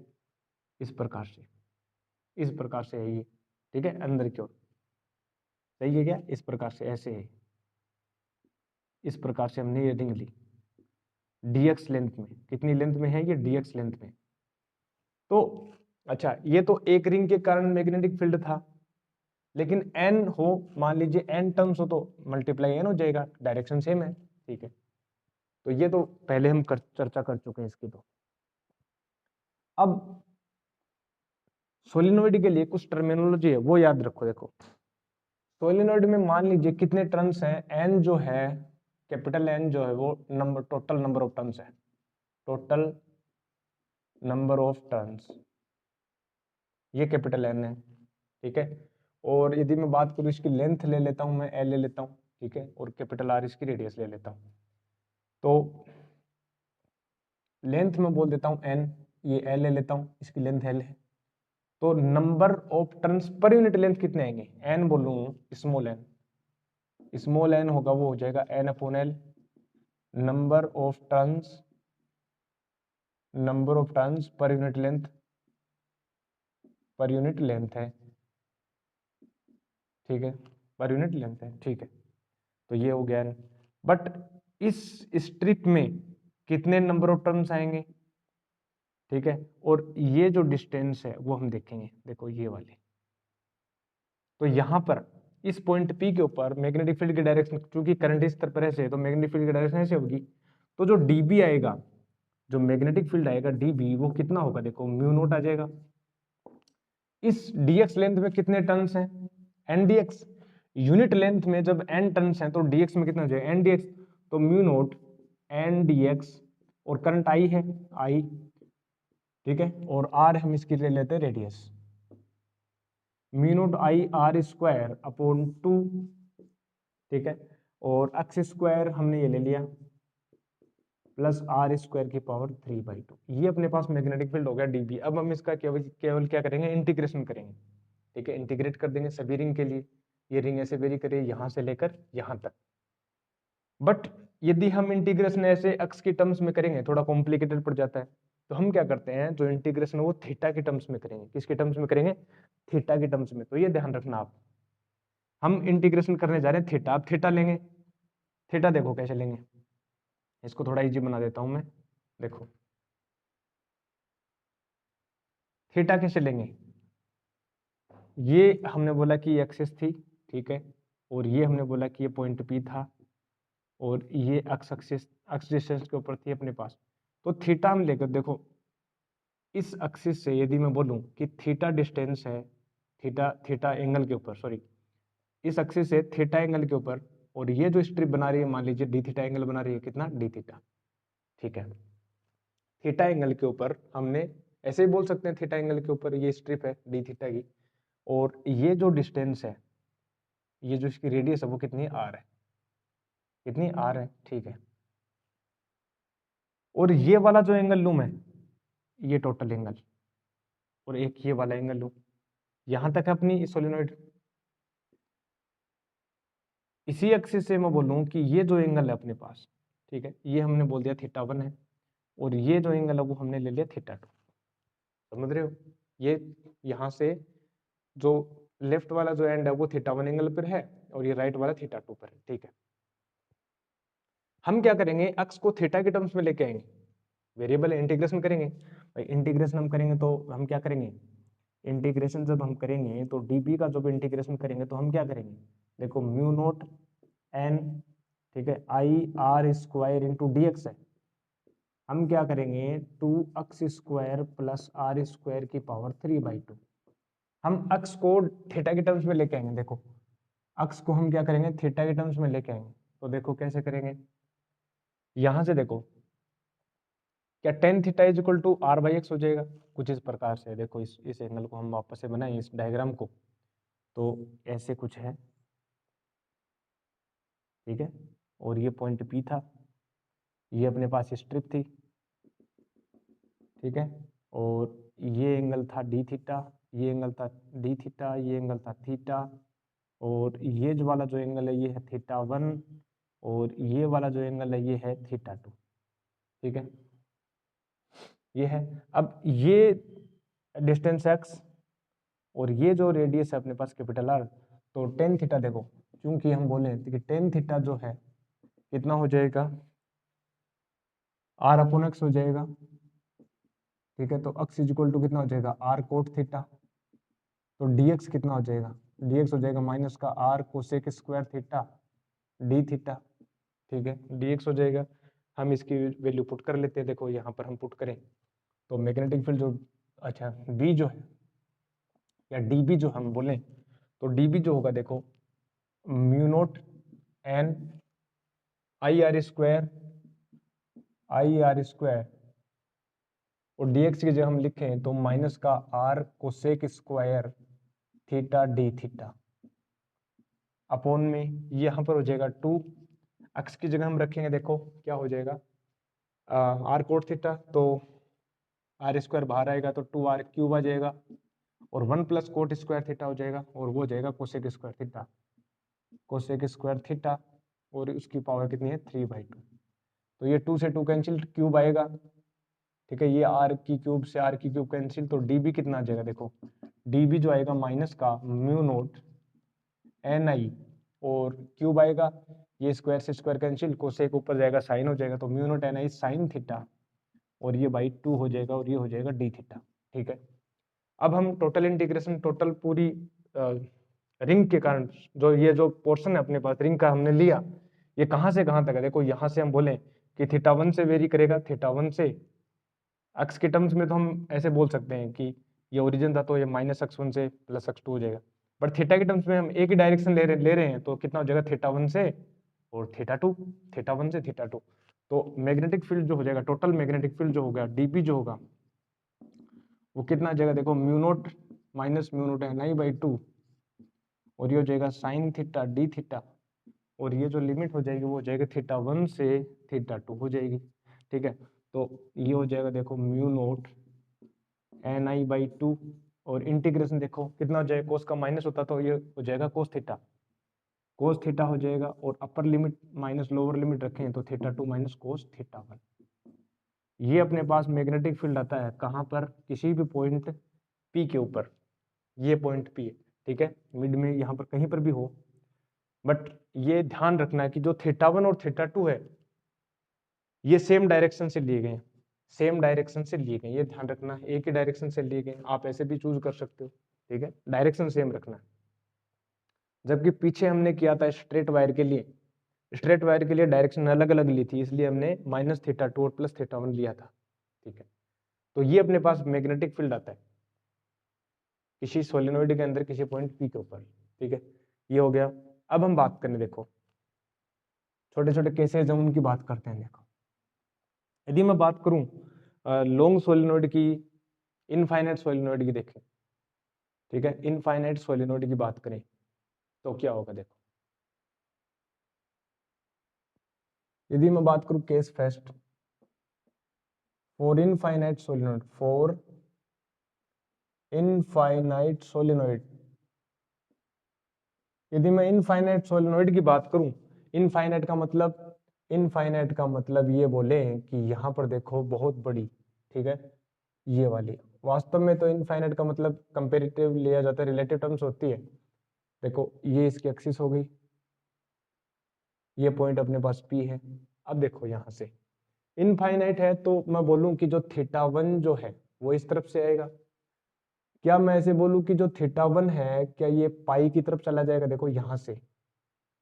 A: इस प्रकार से है ये, ठीक है, अंदर की ओर। सही है क्या? इस प्रकार से ऐसे है, इस प्रकार से हमने ये रिंग ली dx लेंथ में। कितनी लेंथ में है ये? dx लेंथ में। तो अच्छा, ये तो एक रिंग के कारण मैग्नेटिक फील्ड था, लेकिन n हो, मान लीजिए n टर्म्स हो, तो मल्टीप्लाई n हो जाएगा, डायरेक्शन सेम है, ठीक है। तो ये तो पहले हम चर्चा कर चुके हैं इसकी। तो अब सोलिनॉइड के लिए कुछ टर्मिनोलॉजी है, वो याद रखो। देखो, सोलिनॉइड में मान लीजिए कितने टर्न्स हैं? n जो है, कैपिटल N जो है वो टोटल नंबर ऑफ टर्न्स है, टोटल नंबर ऑफ टर्न्स, ये कैपिटल N है, ठीक है। और यदि मैं बात करूं, इसकी लेंथ ले लेता हूं मैं, L ले लेता हूं, ठीक है, और कैपिटल R इसकी रेडियस ले लेता हूं। तो लेंथ में बोल देता हूं n, ये L ले लेता हूं, इसकी लेंथ L है। तो number of turns per unit length कितने आएंगे? n बोलूं, स्मॉल n होगा, वो हो जाएगा n/L। Number of turns per unit length है, ठीक है, पर यूनिट लेंथ है, ठीक है। तो ये हो गया। बट इस स्ट्रिप में कितने नंबर ऑफ टर्न्स आएंगे? ठीक है, और ये जो डिस्टेंस है वो हम देखेंगे। देखो ये वाले, तो यहां पर इस पॉइंट P के ऊपर मैग्नेटिक फील्ड की डायरेक्शन, क्योंकि करंट इस तरफ ऐसे है, तो मैग्नेटिक फील्ड की डायरेक्शन ऐसे होगी। तो जो dB आएगा, जो मैग्नेटिक फील्ड आएगा dB, वो कितना होगा? देखो म्यू नॉट आ जाएगा। इस dx लेंथ में कितने टर्न्स हैं? ndx। यूनिट लेंथ में जब n टर्न्स हैं तो dx में कितना हो जाएगा? ndx। तो म्यू नॉट ndx, और करंट I है, I, ठीक है, और r हम इसकी ले लेते हैं radius, mu naught I r² 2, ठीक है। और x² हमने ये ले लिया, प्लस r² की पावर 3/2। ये अपने पास मैग्नेटिक फील्ड हो गया dB। अब हम इसका केवल क्या करेंगे? इंटीग्रेशन करेंगे, ठीक है, इंटीग्रेट कर देंगे सभी रिंग के लिए। ये रिंग ऐसे वेरी करिए यहां से लेकर यहां तक। बट यदि हम इंटीग्रेशन ऐसे x की टर्म्स में करेंगे, थोड़ा कॉम्प्लिकेटेड पड़ जाता है। तो हम क्या करते हैं, जो इंटीग्रेशन है वो थीटा की टर्म्स में करेंगे। किसके टर्म्स में करेंगे? थीटा की टर्म्स में। तो ये ध्यान रखना आप, हम इंटीग्रेशन करने जा रहे हैं थीटा। अब थीटा लेंगे, थीटा देखो कैसे लेंगे, इसको थोड़ा इजी बना देता हूं मैं। देखो थीटा कैसे लेंगे? ये हमने बोला कि एक्सिस थी, ठीक है, और ये हमने बोला कि ये पॉइंट P था, और ये एक्स डिस्टेंस के ऊपर थी अपने पास। तो थीटा हम लेकर देखो, इस एक्सिस से यदि मैं बोलूं कि थीटा डिस्टेंस है, थीटा एंगल के ऊपर, सॉरी, इस एक्सिस से थीटा एंगल के ऊपर, और ये जो स्ट्रिप बना रही है मान लीजिए डी थीटा एंगल बना रही है, कितना? डी थीटा, ठीक है। थीटा एंगल के ऊपर हमने ऐसे ही बोल सकते हैं, थीटा एंगल के ऊपर ये स्ट्रिप है डी थीटा की, और ये जो डिस्टेंस है, ये जो इसकी रेडियस है वो कितनी? r है, कितनी? r है, ठीक है। और ये वाला जो एंगल लूं मैं, ये टोटल एंगल, और एक ये वाला एंगल लूं, यहां तक है अपनी सोलिनॉइड। इसी एक्सिस से मैं बोलूं कि ये जो एंगल है अपने पास, ठीक है, ये हमने बोल दिया θ1 है, और ये जो एंगल है वो हमने ले लिया θ2। समझ रहे हो? ये यहाँ से जो लेफ्ट वाला जो एंड है वो θ1 एंगल पर है, और ये राइट वाला θ2 पर है, ठीक है। हम क्या करेंगे, अक्स को थीटा के टर्म्स में लेके आएंगे, वेरिएबल इंटीग्रेशन करेंगे। भाई इंटीग्रेशन हम करेंगे तो हम क्या करेंगे, इंटीग्रेशन जब हम करेंगे तो डीपी का जब इंटीग्रेशन करेंगे तो हम क्या करेंगे, देखो म्यू नोट एन, ठीक है, I R square into D X है। हम क्या करेंगे, 2x square plus R square की पावर 3/2। हम अक्स को थीटा के टर्म्स में लेके आएंगे, देखो अक्स को हम क्या करेंगे, थीटा के टर्म्स में लेके आएंगे। तो देखो कैसे करेंगे, यहां से देखो क्या tan theta is equal to R by X हो जाएगा, कुछ इस प्रकार से। देखो इस एंगल को हम वापस से बनाएं, इस डायग्राम को, तो ऐसे कुछ है, ठीक है। और ये पॉइंट पी था, ये अपने पास स्ट्रिप थी, ठीक है। और ये एंगल था डी थीटा, ये एंगल था डी थीटा, ये एंगल था थीटा, और ये जो वाला जो एंगल है ये है थीटा 1, और ये वाला जो एंगल है ये है थीटा 2, ठीक है। ये है, अब ये डिस्टेंस एक्स और ये जो रेडियस है अपने पास कैपिटल आर, तो टेन थीटा देखो, क्योंकि हम बोले कि टेन थीटा जो है कितना हो जाएगा, आर अपॉन एक्स हो जाएगा, ठीक है। तो एक्स इज इक्वल टू कितना हो जाएगा, आर कोट थीटा। तो dx कितना हो जाएगा, dx हो जाएगा माइनस का R cosec square theta D theta, ठीक है। dx हो जाएगा, हम इसकी वैल्यू पुट कर लेते हैं। देखो यहाँ पर हम पुट करें तो मैग्नेटिक फील्ड जो, अच्छा b जो है या db जो हम बोलें, तो db जो होगा देखो mu naught N I R square और dx की जगह हम लिखें तो माइनस का R cosec square theta D theta upon में यहाँ पर हो जाएगा 2, एक्स की जगह हम रखेंगे, देखो क्या हो जाएगा, आर कोट थीटा, तो आर स्क्वायर बाहर आएगा तो 2r क्यूब आ जाएगा, और 1 प्लस कोट स्क्वायर थीटा हो जाएगा, और वो हो जाएगा cosec square theta, cosec square theta, और उसकी पावर कितनी है 3/2। तो ये 2 से 2 कैंसिल, क्यूब आएगा, ठीक है। ये आर की क्यूब से आर की क्यूब कैंसिल, तो डी बी कितना आ जाएगा, देखो डी बी जो आएगा माइनस का म्यू नोट एन आई, और क्यूब आएगा, ये स्क्वायर से स्क्वायर कैंसिल, कोसेक ऊपर जाएगा साइन हो जाएगा, तो म्यू नोट एन आई साइन थीटा, और ये बाई 2 हो जाएगा, और ये हो जाएगा डी थीटा, ठीक है। अब हम टोटल इंटीग्रेशन, टोटल पूरी रिंग के कारण जो ये जो पोर्शन है अपने पास रिंग का हमने लिया, ये कहाँ से कहाँ तक है, देखो यहाँ से हम बोले कि थीटा 1 से वेरी करेगा, थीटा 1 से एक्स के टर्म्स में तो हम ऐसे बोल सकते हैं कि ये ओरिजिन था तो ये माइनस x1 से प्लस x2 हो जाएगा, बट थीटा के टर्म्स में हम एक ही डायरेक्शन ले रहे हैं, तो कितना हो जाएगा, थीटा 1 से और थीटा 2, थीटा 1 से थीटा 2। तो मैग्नेटिक फील्ड जो हो जाएगा, टोटल मैग्नेटिक फील्ड जो होगा डीपी जो होगा वो कितना आ जाएगा, देखो mu naught minus mu naught N I by 2, और ये हो जाएगा साइन थीटा डी थीटा, और ये जो लिमिट हो जाएगी वो हो जाएगा थीटा 1 से थीटा 2 हो जाएगी, ठीक है। तो ये हो जाएगा देखो mu naught N I by 2, और इंटीग्रेशन देखो कितना हो जाएगा, कोस का माइनस होता तो ये हो जाएगा कोस थीटा हो जाएगा, और upper limit minus lower limit रखें तो थीटा 2 माइनस कोस थीटा 1। ये अपने पास मैग्नेटिक फील्ड आता है कहाँ पर, किसी भी पॉइंट पी के ऊपर, ये पॉइंट पी है, ठीक है, मिड में यहाँ पर कहीं पर भी हो, बट ये ध्यान रखना है कि जो थीटा 1 और थीटा 2 है ये सेम डायरेक्शन से लिए गए हैं, सेम डायरेक्शन से लिए गए, ये ध्यान रखना, एक ही डायरेक्शन से लिए गए, आप ऐसे भी चूज कर सकते हो, ठीक है, डायरेक्शन सेम रखना है। जबकि पीछे हमने किया था स्ट्रेट वायर के लिए, स्ट्रेट वायर के लिए डायरेक्शन अलग अलग ली थी, इसलिए हमने माइनस थीटा 2 और प्लस थीटा 1 लिया था, ठीक है। तो ये अपने पास मैग्नेटिक फील्ड आता है किसी सोलेनोइड के अंदर किसी पॉइंट पी के ऊपर, ठीक है, ये हो गया। अब हम बात करें, देखो छोटे छोटे केसेज हम उनकी बात करते हैं। देखो यदि मैं बात करूं लॉन्ग सोलेनोइड की, इनफाइनाइट सोलेनोइड की, देखें, ठीक है, इनफाइनाइट सोलेनोइड की बात करें तो क्या होगा, देखो यदि मैं बात करूं case first for infinite solenoid, for infinite solenoid, यदि मैं इनफाइनाइट सोलेनोइड की बात करूं, इनफाइनाइट का मतलब, इनफाइनाइट का मतलब ये बोले कि यहाँ पर देखो बहुत बड़ी, ठीक है, ये वाली, वास्तव में तो इनफाइनाइट का मतलब कंपेरेटिव लिया जाता है, रिलेटिव टर्म्स होती है। देखो ये इसकी एक्सिस हो गई, ये पॉइंट अपने पास P है, अब देखो यहाँ से इनफाइनाइट है तो मैं बोलूं कि जो थीटा वन जो है वो इस तरफ से आएगा। क्या मैं ऐसे बोलूं कि जो थीटा वन है क्या ये पाई की तरफ चला जाएगा? देखो यहाँ से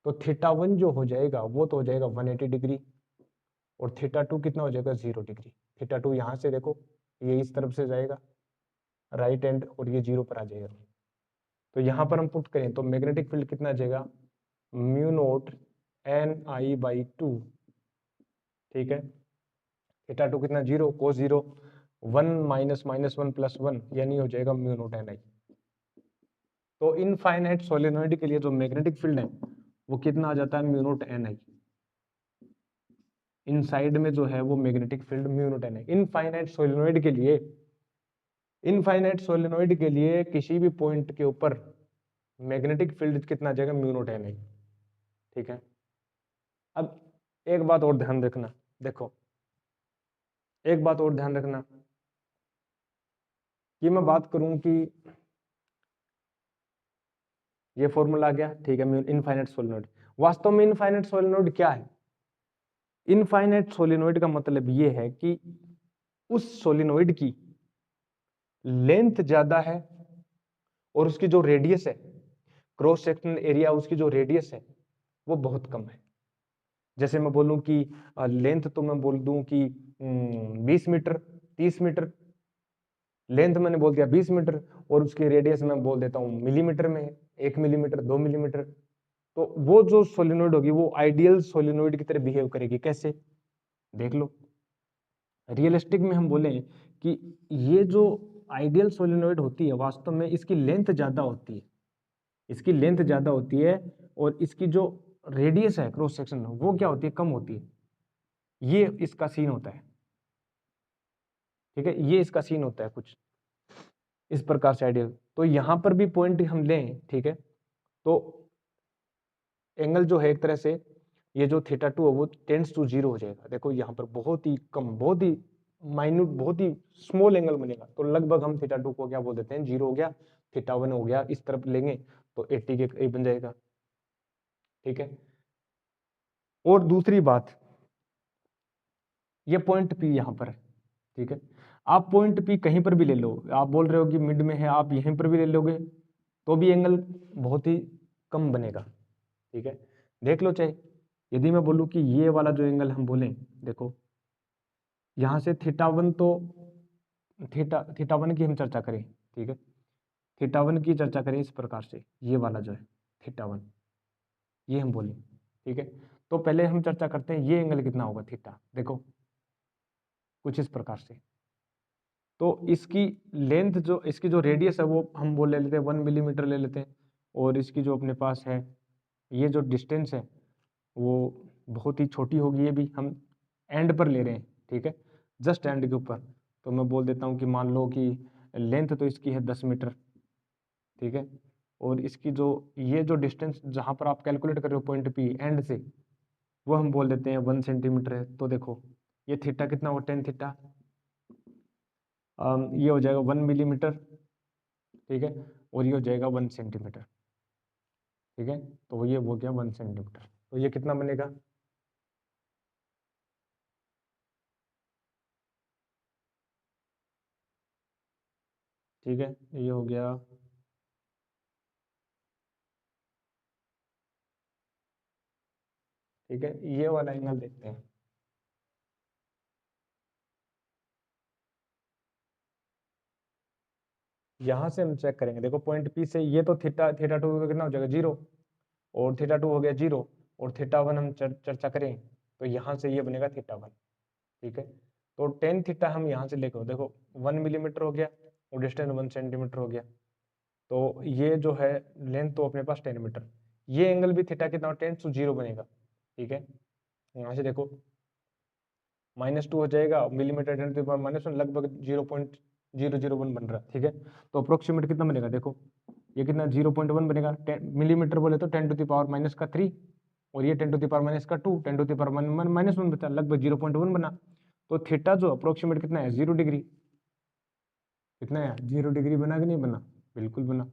A: तो थीटा वन जो हो जाएगा वो तो हो जाएगा 180 डिग्री, और थीटा टू कितना हो जाएगा 0 डिग्री। थीटा टू यहाँ से देखो ये इस तरफ से जाएगा राइट हैंड, और ये 0 पर आ जाएगा। तो यहाँ पर हम पुट करें तो मैग्नेटिक फील्ड कितना आ जाएगा, म्यू नोट Ni/2। ठीक है, थीटा टू कितना 0, कोस 0, 1 -(-1 + 1) यानी हो जाएगा म्यू नोट Ni। तो इनफाइनाइट सोलेनोइड के लिए जो मैग्नेटिक फील्ड है वो कितना आ जाता है, म्यू नोट Ni। इनसाइड में जो है वो magnetic field mu naught Ni। Infinite solenoid के लिए किसी भी पॉइंट के ऊपर मैग्नेटिक फील्ड कितना आ जाएगा, म्यू नोट Ni। ठीक है, अब एक बात और ध्यान रखना, देखो एक बात और ध्यान रखना कि मैं बात करूं कि ये फॉर्मूला आ गया, ठीक है, इनफाइनाइट सोलेनोइड। वास्तव में इनफाइनाइट सोलेनोइड क्या है? इनफाइनाइट सोलेनोइड का मतलब ये है कि उस सोलेनोइड की लेंथ ज्यादा है और उसकी जो रेडियस है, क्रॉस सेक्शनल एरिया उसकी जो रेडियस है वो बहुत कम है। जैसे मैं बोलूं कि लेंथ तो मैं बोल दूं कि 20 मीटर, 30 मीटर, लेंथ मैंने बोल दिया 20 मीटर, और उसकी रेडियस मैं बोल देता हूँ मिलीमीटर में, 1 मिलीमीटर, 2 मिलीमीटर। तो वो जो सोलेनोइड होगी वो आइडियल सोलेनोइड की तरह बिहेव करेगी। कैसे, देख लो। रियलिस्टिक में हम बोले कि ये जो आइडियल सोलेनोइड होती है वास्तव में इसकी लेंथ ज्यादा होती है, इसकी लेंथ ज्यादा होती है, और इसकी जो रेडियस है क्रॉस सेक्शन वो क्या होती है, कम होती है। ये इसका सीन होता है। ठीक है, ये इसका सीन होता है कुछ इस प्रकार से आइडियल। तो यहां पर भी पॉइंट हम लें, ठीक है, तो एंगल जो है एक तरह से ये जो थीटा टू है वो टेंड्स टू 0 हो जाएगा। देखो यहाँ पर बहुत ही कम, बहुत ही माइन्यूट, बहुत ही स्मॉल एंगल बनेगा। तो लगभग हम थीटा टू को क्या बोल देते हैं, 0 हो गया, थीटा वन हो गया, इस तरफ लेंगे तो 80 के करीब बन जाएगा। ठीक है, और दूसरी बात, ये पॉइंट पी यहाँ पर है। ठीक है, आप पॉइंट पी कहीं पर भी ले लो, आप बोल रहे हो कि मिड में है, आप यहीं पर भी ले लोगे तो भी एंगल बहुत ही कम बनेगा। ठीक है, देख लो, चाहे यदि मैं बोलूं कि ये वाला जो एंगल हम बोलें, देखो यहां से थीटा वन, तो थीटा वन की हम चर्चा करें। ठीक है, थीटा वन की चर्चा करें इस प्रकार से, ये वाला जो है थीटा वन, ये हम बोलें। ठीक है, तो पहले हम चर्चा करते हैं ये एंगल कितना होगा थीटा। देखो कुछ इस प्रकार से, तो इसकी लेंथ जो, इसकी जो रेडियस है वो हम बोल ले लेते हैं 1 मिलीमीटर ले लेते हैं, और इसकी जो अपने पास है ये जो डिस्टेंस है वो बहुत ही छोटी होगी, ये भी हम एंड पर ले रहे हैं। ठीक है, जस्ट एंड के ऊपर, तो मैं बोल देता हूँ कि मान लो कि लेंथ तो इसकी है 10 मीटर। ठीक है, और इसकी जो ये जो डिस्टेंस जहाँ पर आप कैलकुलेट कर रहे हो पॉइंट पी एंड से, वो हम बोल देते हैं 1 सेंटीमीटर है। तो देखो ये थीटा कितना हो, 10 थीटा, ये हो जाएगा 1 मिलीमीटर। ठीक है, और ये हो जाएगा 1 सेंटीमीटर। ठीक है, तो ये हो गया 1 सेंटीमीटर। तो ये कितना बनेगा, ठीक है, ये हो गया, ठीक है, ये वाला एंगल देखते हैं। यहां से हम चेक करेंगे, देखो पॉइंट पी से ये तो थीटा, थीटा टू कितना हो जाएगा 0, और थीटा टू हो गया 0, और थीटा वन हम चर्चा करें तो यहाँ से ये बनेगा थीटा वन। ठीक है, तो 10 थीटा हम यहाँ से लेकर, देखो 1 मिलीमीटर हो गया और डिस्टेंस 1 सेंटीमीटर हो गया, तो ये जो है लेंथ तो अपने पास 10 मीटर, ये एंगल भी थीटा कितना 10 to 0 बनेगा। ठीक है, यहाँ से देखो -2 हो जाएगा, मिलीमीटर 10⁻⁻1 लगभग 0.001 बन रहा है। ठीक है, तो अप्रोक्सीमेट कितना बनेगा, देखो ये कितना 0.1 बनेगा। 10 मिलीमीटर बोले तो 10⁻³ और ये 10⁻², 10⁻1 बचा, लगभग 0.1 बना। तो थीटा जो अप्रोक्सीमेट कितना है, 0 डिग्री। कितना है, 0 डिग्री बना कि नहीं बना, बिल्कुल बना।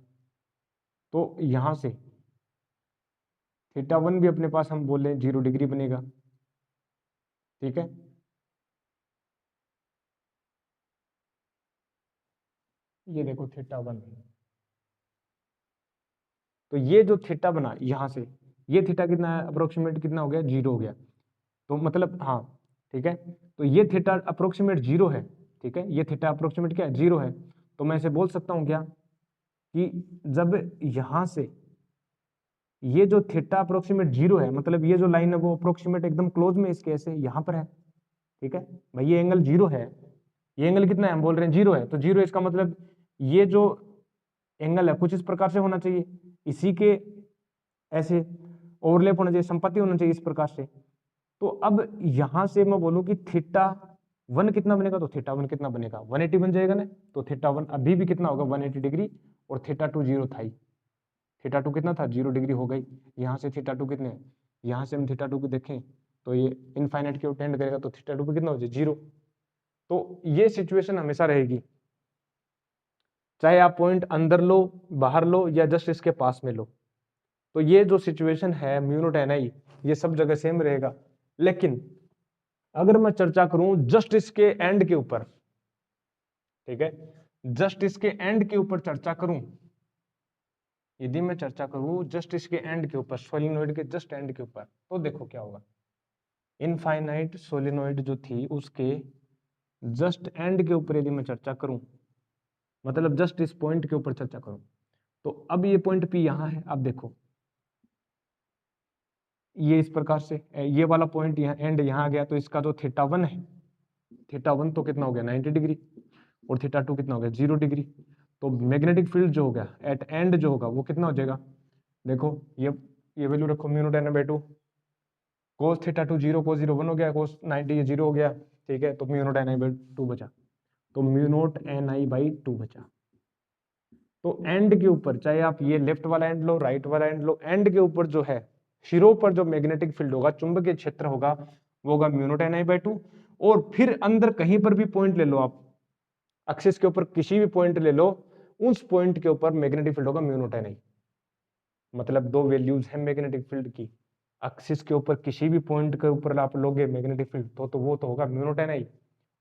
A: तो यहाँ से थीटा वन भी अपने पास हम बोले 0 डिग्री बनेगा। ठीक है। ये देखो θ1, तो ये जो थीटा बना यहाँ से, ये थीटा कितना है, अप्रोक्सीमेट कितना हो गया, 0 हो गया। तो मतलब हाँ ठीक है, तो ये थीटा अप्रोक्सीमेट 0 है, ठीक है, ये थीटा अप्रोक्सीमेट क्या है, 0 है। तो मैं इसे बोल सकता हूँ क्या, कि जब यहाँ से ये जो थीटा अप्रोक्सीमेट 0 है, मतलब ये जो लाइन है वो अप्रोक्सीमेट एकदम क्लोज में इसके ऐसे यहाँ पर है, ठीक है भाई, ये एंगल 0 है, ये एंगल कितना है, हम बोल रहे हैं 0 है, तो 0 इसका मतलब ये जो एंगल है कुछ इस प्रकार से होना चाहिए, इसी के ऐसे ओवरलैप होना चाहिए, संपत्ति होना चाहिए इस प्रकार से। तो अब यहां से मैं बोलूं कि θ1 कितना बनेगा, तो θ1 कितना बनेगा, 180 बन जाएगा ना, तो θ1 अभी भी कितना होगा, 180 डिग्री, और θ2 0 था ही, θ2 कितना था, 0 डिग्री हो गई। यहाँ से θ2 कितने हैं, यहाँ से हम θ2 को देखें तो ये इनफाइनाइट की ओर टेंड करेगा, तो θ2 पे कितना हो जाए, 0। तो ये सिचुएशन हमेशा रहेगी, चाहे आप पॉइंट अंदर लो, बाहर लो, या जस्ट इसके पास में लो, तो ये जो सिचुएशन है म्यू नॉट एन आई, ये सब जगह सेम रहेगा। लेकिन अगर मैं चर्चा करूं जस्ट इसके एंड के ऊपर, ठीक है, जस्ट इसके एंड के ऊपर चर्चा करूं, यदि मैं चर्चा करूं जस्ट इसके एंड के ऊपर, सोलिनॉइड के जस्ट एंड के ऊपर, तो देखो क्या होगा, इनफाइनाइट सोलिनॉइड जो थी उसके जस्ट एंड के ऊपर यदि मैं चर्चा करूं, मतलब जस्ट इस पॉइंट के ऊपर चर्चा करूं, तो अब ये पॉइंट पी यहां है, अब देखो ये इस प्रकार से, ये वाला पॉइंट यहाँ एंड यहाँ आ गया, तो इसका जो θ1 है, θ1 तो कितना हो गया 90 डिग्री, और θ2 कितना हो गया 0 डिग्री। तो मैग्नेटिक फील्ड जो हो गया एट एंड जो होगा वो कितना हो जाएगा, देखो ये वैल्यू रखो, mu naught N by 2, cos θ2 0, cos 0 1 हो गया, cos 90 ये 0 हो गया, ठीक है, तो mu naught N I by 2 बचा, तो mu naught N I by 2 बचा। तो एंड के ऊपर, चाहे आप ये लेफ्ट वाला एंड लो, राइट वाला एंड लो, एंड के ऊपर जो है शिरों पर जो मैग्नेटिक फील्ड होगा, चुंबकीय क्षेत्र होगा, वो होगा mu naught N I by 2। और फिर अंदर कहीं पर भी पॉइंट ले लो आप, एक्सिस के ऊपर किसी भी पॉइंट ले लो, उस पॉइंट के ऊपर मैग्नेटिक फील्ड होगा म्यू नॉट एन आई। मतलब दो वैल्यूज है मैग्नेटिक फील्ड की, एक्सिस के ऊपर किसी भी पॉइंट के ऊपर आप लोगे मैग्नेटिक फील्ड, तो वो तो होगा म्यू नॉट एन आई,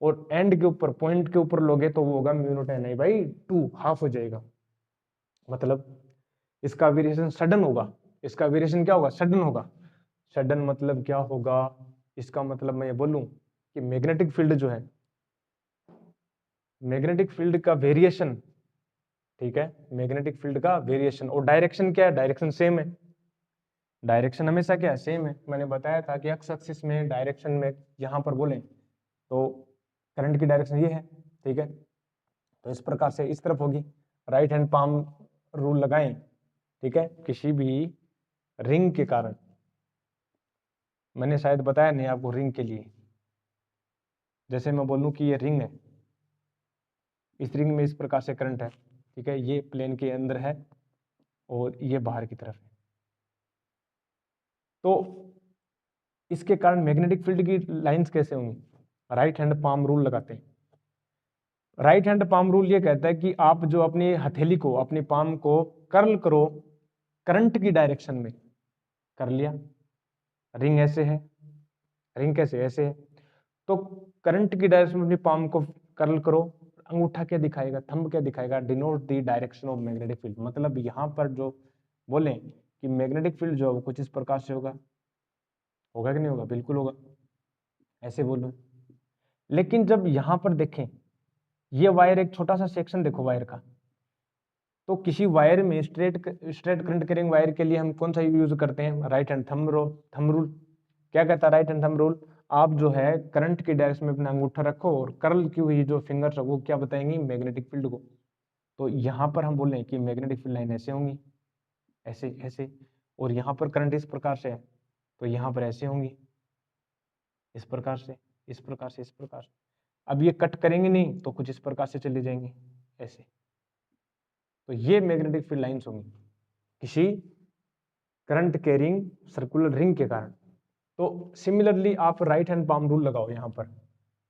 A: और एंड के ऊपर पॉइंट के ऊपर लोगे तो वो होगा mu naught N I by 2, half हो जाएगा। मतलब इसका वेरिएशन सडन होगा, इसका वेरिएशन क्या होगा, सडन होगा। सडन मतलब क्या होगा, इसका मतलब मैं ये बोलूं कि मैग्नेटिक फील्ड जो है, मैग्नेटिक फील्ड का वेरिएशन, ठीक है, मैग्नेटिक फील्ड का वेरिएशन, और डायरेक्शन क्या है, डायरेक्शन सेम है, डायरेक्शन हमेशा क्या है, सेम है। मैंने बताया था कि एक्स एक्सिस में डायरेक्शन में यहां पर बोले तो करंट की डायरेक्शन ये है, ठीक है, तो इस प्रकार से इस तरफ होगी, राइट हैंड पाम रूल लगाएं, ठीक है, किसी भी रिंग के कारण, मैंने शायद बताया नहीं आपको रिंग के लिए, जैसे मैं बोलूं कि ये रिंग है, इस रिंग में इस प्रकार से करंट है, ठीक है, ये प्लेन के अंदर है और ये बाहर की तरफ है, तो इसके कारण मैग्नेटिक फील्ड की लाइंस कैसे होंगी, राइट हैंड पाम रूल लगाते हैं। राइट हैंड पाम रूल ये कहता है कि आप जो अपनी हथेली को, अपनी पाम को कर्ल करो करंट की डायरेक्शन में, कर लिया, रिंग ऐसे है, रिंग कैसे, ऐसे है, तो करंट की डायरेक्शन में अपनी पाम को कर्ल करो, अंगूठा क्या दिखाएगा, थंब क्या दिखाएगा, denote the direction of magnetic field. मतलब यहाँ पर जो बोले कि मैग्नेटिक फील्ड जो है वो कुछ इस प्रकार से होगा, होगा कि नहीं होगा, बिल्कुल होगा, ऐसे बोलो। लेकिन जब यहाँ पर देखें, ये वायर एक छोटा सा सेक्शन देखो वायर का, तो किसी वायर में स्ट्रेट करंट कैरिंग वायर के लिए हम कौन सा यूज करते हैं, राइट हैंड थंब रूल। क्या कहता है राइट हैंड थंब रूल, आप जो है करंट की डायरेक्शन में अपना अंगूठा रखो और कर्ल की हुई जो फिंगर्स है वो क्या बताएंगी, मैग्नेटिक फील्ड को। तो यहाँ पर हम बोल रहे हैं कि मैग्नेटिक फील्ड लाइन ऐसे होंगी, ऐसे ऐसे, और यहाँ पर करंट इस प्रकार से है, तो यहाँ पर ऐसे होंगी, इस प्रकार से, इस प्रकार से, इस प्रकार से। अब ये कट करेंगे नहीं तो कुछ इस प्रकार से चले जाएंगे, ऐसे। तो ये मैग्नेटिक फील्ड लाइंस होंगी किसी करंट कैरिंग सर्कुलर रिंग के कारण। तो सिमिलरली आप राइट हैंड पाम रूल लगाओ यहाँ पर,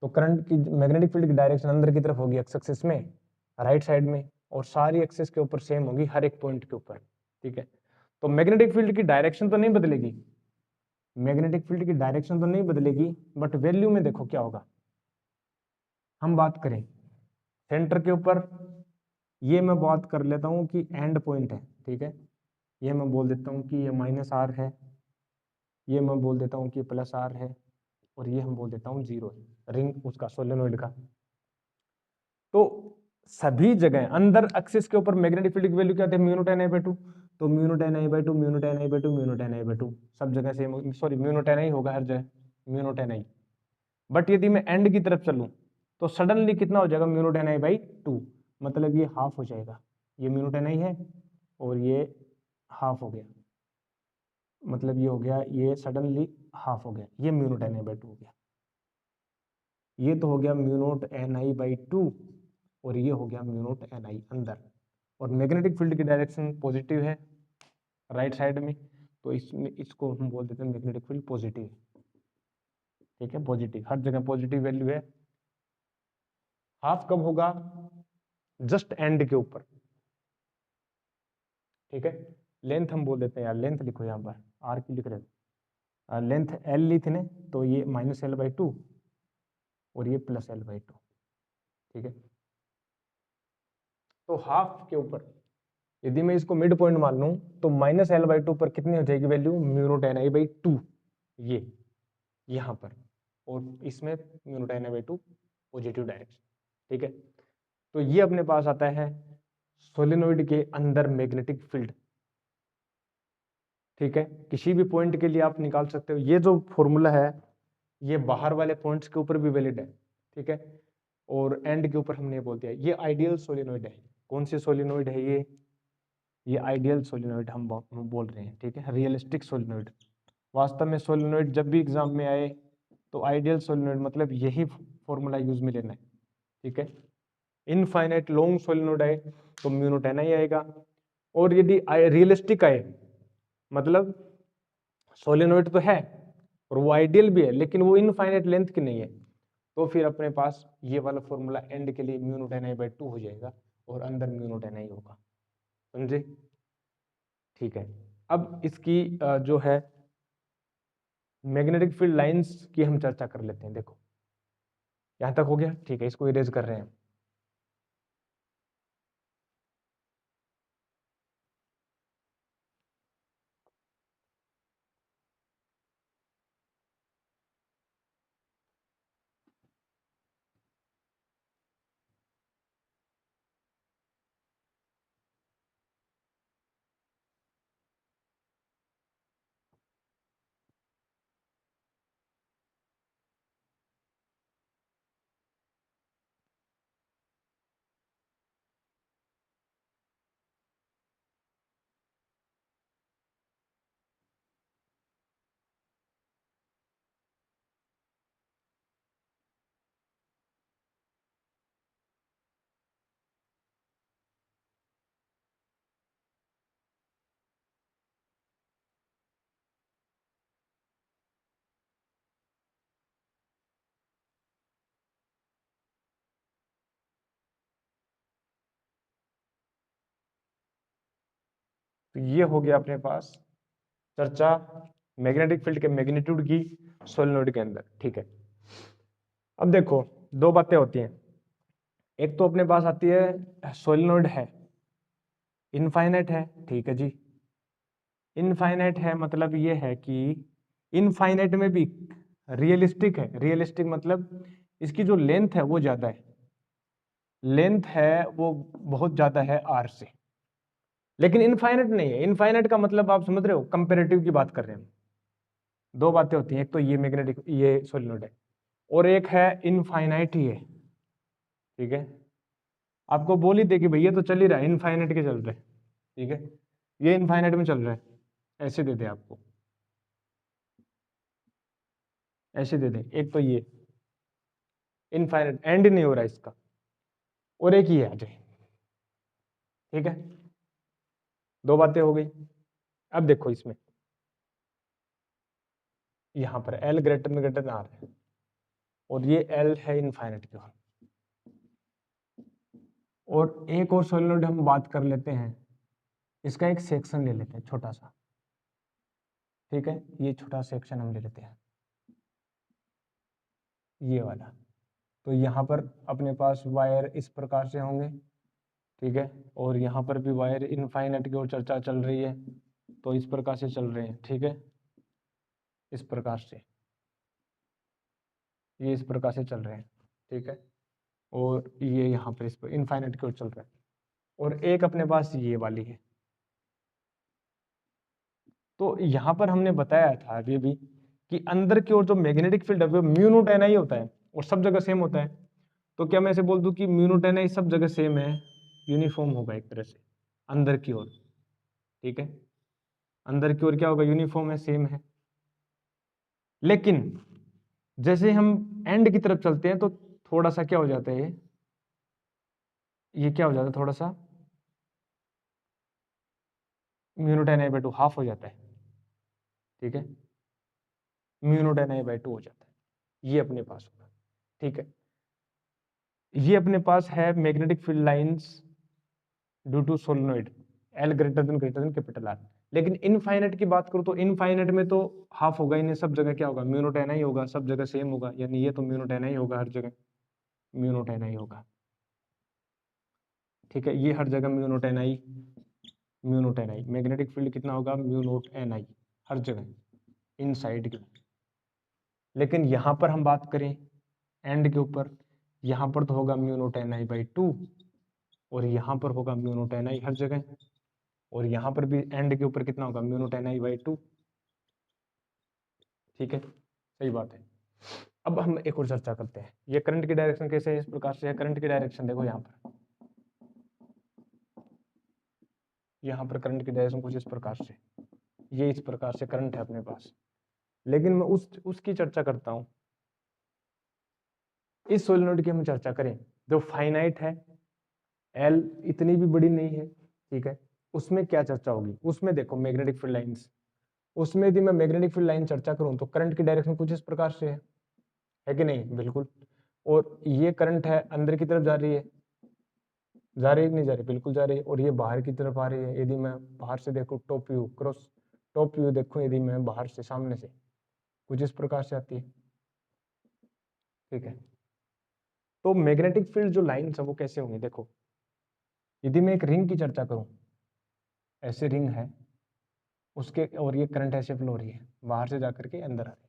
A: तो करंट की मैग्नेटिक फील्ड की डायरेक्शन अंदर की तरफ होगी एक्स एक्सिस में, राइट साइड में, और सारी एक्सिस के ऊपर सेम होगी हर एक पॉइंट के ऊपर, ठीक है। तो मैग्नेटिक फील्ड की डायरेक्शन तो नहीं बदलेगी, मैग्नेटिक फील्ड की डायरेक्शन तो नहीं बदलेगी, बट वैल्यू में देखो क्या होगा। हम बात करें सेंटर के ऊपर, ये मैं बात कर लेता हूँ कि एंड पॉइंट है, ठीक है। ये मैं बोल देता हूँ कि ये -r है, ये मैं बोल देता हूँ कि +r है, और ये हम बोल देता हूँ 0 है, रिंग उसका सोलेनोइड का। तो सभी जगह अंदर एक्सिस के ऊपर मैग्नेटिक फील्ड की वैल्यू क्या होती है, म्यू tan I/2। तो mu tan I/2, mu tan I/2, mu tan I/2 सब जगह same, sorry mu tan I होगा हर जगह, म्यू tan I। बट यदि मैं एंड की तरफ चलूं तो सडनली कितना हो जाएगा, म्यू tan I/2, मतलब ये हाफ हो जाएगा। ये म्यू tan I है और ये हाफ हो गया, मतलब ये हो गया, ये सडनली हाफ हो गया, ये म्यू tan I/2 हो गया। ये तो हो गया म्यू tan I/2 और ये हो गया म्यू tan I अंदर। और मैग्नेटिक फील्ड की डायरेक्शन पॉजिटिव है राइट साइड में, तो इसमें इसको हम बोल देते हैं मैग्नेटिक फील्ड पॉजिटिव, ठीक है, पॉजिटिव, हर जगह पॉजिटिव वैल्यू है। हाफ कब होगा, जस्ट एंड के ऊपर, ठीक है। लेंथ हम बोल देते हैं यार, लेंथ लिखो यहाँ पर, आर की लिख रहे हो, लेंथ एल ली थी ने, तो ये -l/2 और ये +l/2, ठीक है। तो हाफ के ऊपर यदि मैं इसको मिड पॉइंट मान लूं तो -l/2 पर कितनी हो जाएगी वैल्यू, म्यू tan I/2, ये यहाँ पर, और इसमें mu tan I/2 positive direction, ठीक है। तो ये अपने पास आता है सोलेनोइड के अंदर मैग्नेटिक फील्ड, ठीक है। किसी भी पॉइंट के लिए आप निकाल सकते हो। ये जो फॉर्मूला है ये बाहर वाले पॉइंट्स के ऊपर भी वैलिड है, ठीक है, और एंड के ऊपर हमने बोल दिया। ये आइडियल सोलेनोइड है। कौन से सोलेनोइड है ये आइडियल सोलेनोइड हम बोल रहे हैं, ठीक है, रियलिस्टिक सोलेनोइड। वास्तव में सोलेनोइड जब भी एग्जाम में आए तो आइडियल सोलेनोइड मतलब यही फॉर्मूला यूज में लेना है, ठीक है। इनफाइनाइट लॉन्ग सोलेनोइड आए तो म्यू tan I आएगा, और यदि रियलिस्टिक आए मतलब सोलेनोइड तो है और वो आइडियल भी है लेकिन वो इनफाइनाइट लेंथ की नहीं है, तो फिर अपने पास ये वाला फॉर्मूला एंड के लिए म्यू tan I/2 हो जाएगा और अंदर म्यू tan I होगा, समझे, ठीक है। अब इसकी जो है मैग्नेटिक फील्ड लाइंस की हम चर्चा कर लेते हैं। देखो यहां तक हो गया, ठीक है, इसको इरेज कर रहे हैं। तो ये हो गया अपने पास चर्चा मैग्नेटिक फील्ड के मैग्नीट्यूड की सोलेनोइड के अंदर, ठीक है। अब देखो दो बातें होती हैं, एक तो अपने पास आती है सोलेनोइड है इनफाइनाइट है, ठीक है जी। इनफाइनाइट है मतलब ये है कि इनफाइनाइट में भी रियलिस्टिक है। रियलिस्टिक मतलब इसकी जो लेंथ है वो ज्यादा है, लेंथ है वो बहुत ज्यादा है आर से, लेकिन इनफाइनाइट नहीं है। इनफाइनाइट का मतलब आप समझ रहे हो, कंपेरेटिव की बात कर रहे हैं। दो बातें होती हैं, एक तो ये मैग्नेटिक ये सोलेनोइड है और एक है इनफाइनाइट ही है, ठीक है। आपको बोल ही दे कि भैया तो चल ही रहा है, इनफाइनाइट के चल रहे हैं, ठीक है, ये इनफाइनाइट में चल रहा है, ऐसे दे दे आपको, ऐसे दे दे। एक तो ये इनफाइनाइट एंड नहीं हो रहा इसका, और एक ही है आ जाए, ठीक है। दो बातें हो गई। अब देखो इसमें यहां पर L ग्रेटर आर है और ये L है इनफाइनाइट की ओर। और एक और सोलेनोइड हम बात कर लेते हैं, इसका एक सेक्शन ले लेते हैं छोटा सा, ठीक है, ये छोटा सेक्शन हम ले लेते हैं, ये वाला। तो यहाँ पर अपने पास वायर इस प्रकार से होंगे, ठीक है, और यहाँ पर भी वायर इनफाइनाइट की ओर चर्चा चल रही है, तो इस प्रकार से चल रहे हैं, ठीक है, इस प्रकार से, ये इस प्रकार से चल रहे हैं, ठीक है, और ये यहाँ पर इस पर इनफाइनाइट की ओर चल रहा है, और एक अपने पास ये वाली है। तो यहाँ पर हमने बताया था अभी भी कि अंदर की ओर जो मैग्नेटिक फील्ड है वो म्यू नॉट एन आई होता है और सब जगह सेम होता है। तो क्या मैं ऐसे बोल दूं कि म्यू नॉट एन आई सब जगह सेम है, यूनिफॉर्म होगा एक तरह से अंदर की ओर, ठीक है, अंदर की ओर क्या होगा, यूनिफॉर्म है, सेम है। लेकिन जैसे हम एंड की तरफ चलते हैं तो थोड़ा सा क्या हो जाता है, ये क्या हो जाता है, थोड़ा सा mu naught N I by 2 half हो जाता है, ठीक है, mu naught N I by 2 हो जाता है, ये अपने पास होगा, ठीक है। ये अपने पास है magnetic field lines due to solenoid L greater than capital R. लेकिन इनफाइनाइट की बात करूं तो इनफाइनाइट में तो हाफ होगा, इन्हें सब जगह क्या होगा, म्यू नॉट एन आई होगा, सब जगह सेम होगा, यानी ये तो म्यू नॉट एन आई होगा, हर जगह म्यू नॉट एन आई होगा, ठीक है, ये हर जगह म्यू नॉट एन आई, म्यू नॉट एन आई, मैग्नेटिक फील्ड कितना होगा, म्यू नॉट एन आई, हर जगह इन साइड की। लेकिन यहाँ पर हम बात करें एंड के ऊपर, यहाँ पर तो होगा mu naught N I by 2 और यहाँ पर होगा म्यू नॉट एन आई हर जगह, और यहाँ पर भी एंड के ऊपर कितना होगा, mu naught N I by 2, ठीक है, सही बात है। अब हम एक और चर्चा करते हैं, ये करंट की डायरेक्शन कैसे है, इस प्रकार से है करंट की डायरेक्शन, देखो यहाँ पर करंट की डायरेक्शन कुछ इस प्रकार से, ये इस प्रकार से करंट है अपने पास। लेकिन मैं उसकी चर्चा करता हूँ, इस सोलेनोइड की हम चर्चा करें जो फाइनाइट है, एल इतनी भी बड़ी नहीं है, ठीक है, उसमें क्या चर्चा होगी, उसमें देखो मैग्नेटिक फील्ड लाइंस, उसमें यदि मैं मैग्नेटिक फील्ड लाइन चर्चा करूं तो करंट की डायरेक्शन कुछ इस प्रकार से है कि नहीं, बिल्कुल। और ये करंट है अंदर की तरफ जा रही है, जा रही है कि नहीं जा रही, बिल्कुल जा रही है, और ये बाहर की तरफ आ रही है। यदि मैं बाहर से देखूं top view, cross top view देखूं यदि मैं बाहर से, सामने से, कुछ इस प्रकार से आती है, ठीक है। तो मैग्नेटिक फील्ड जो लाइन्स है वो कैसे होंगी, देखो यदि मैं एक रिंग की चर्चा करूं, ऐसे रिंग है उसके, और ये करंट ऐसे फ्लो हो रही है, बाहर से जाकर के अंदर आ रही है,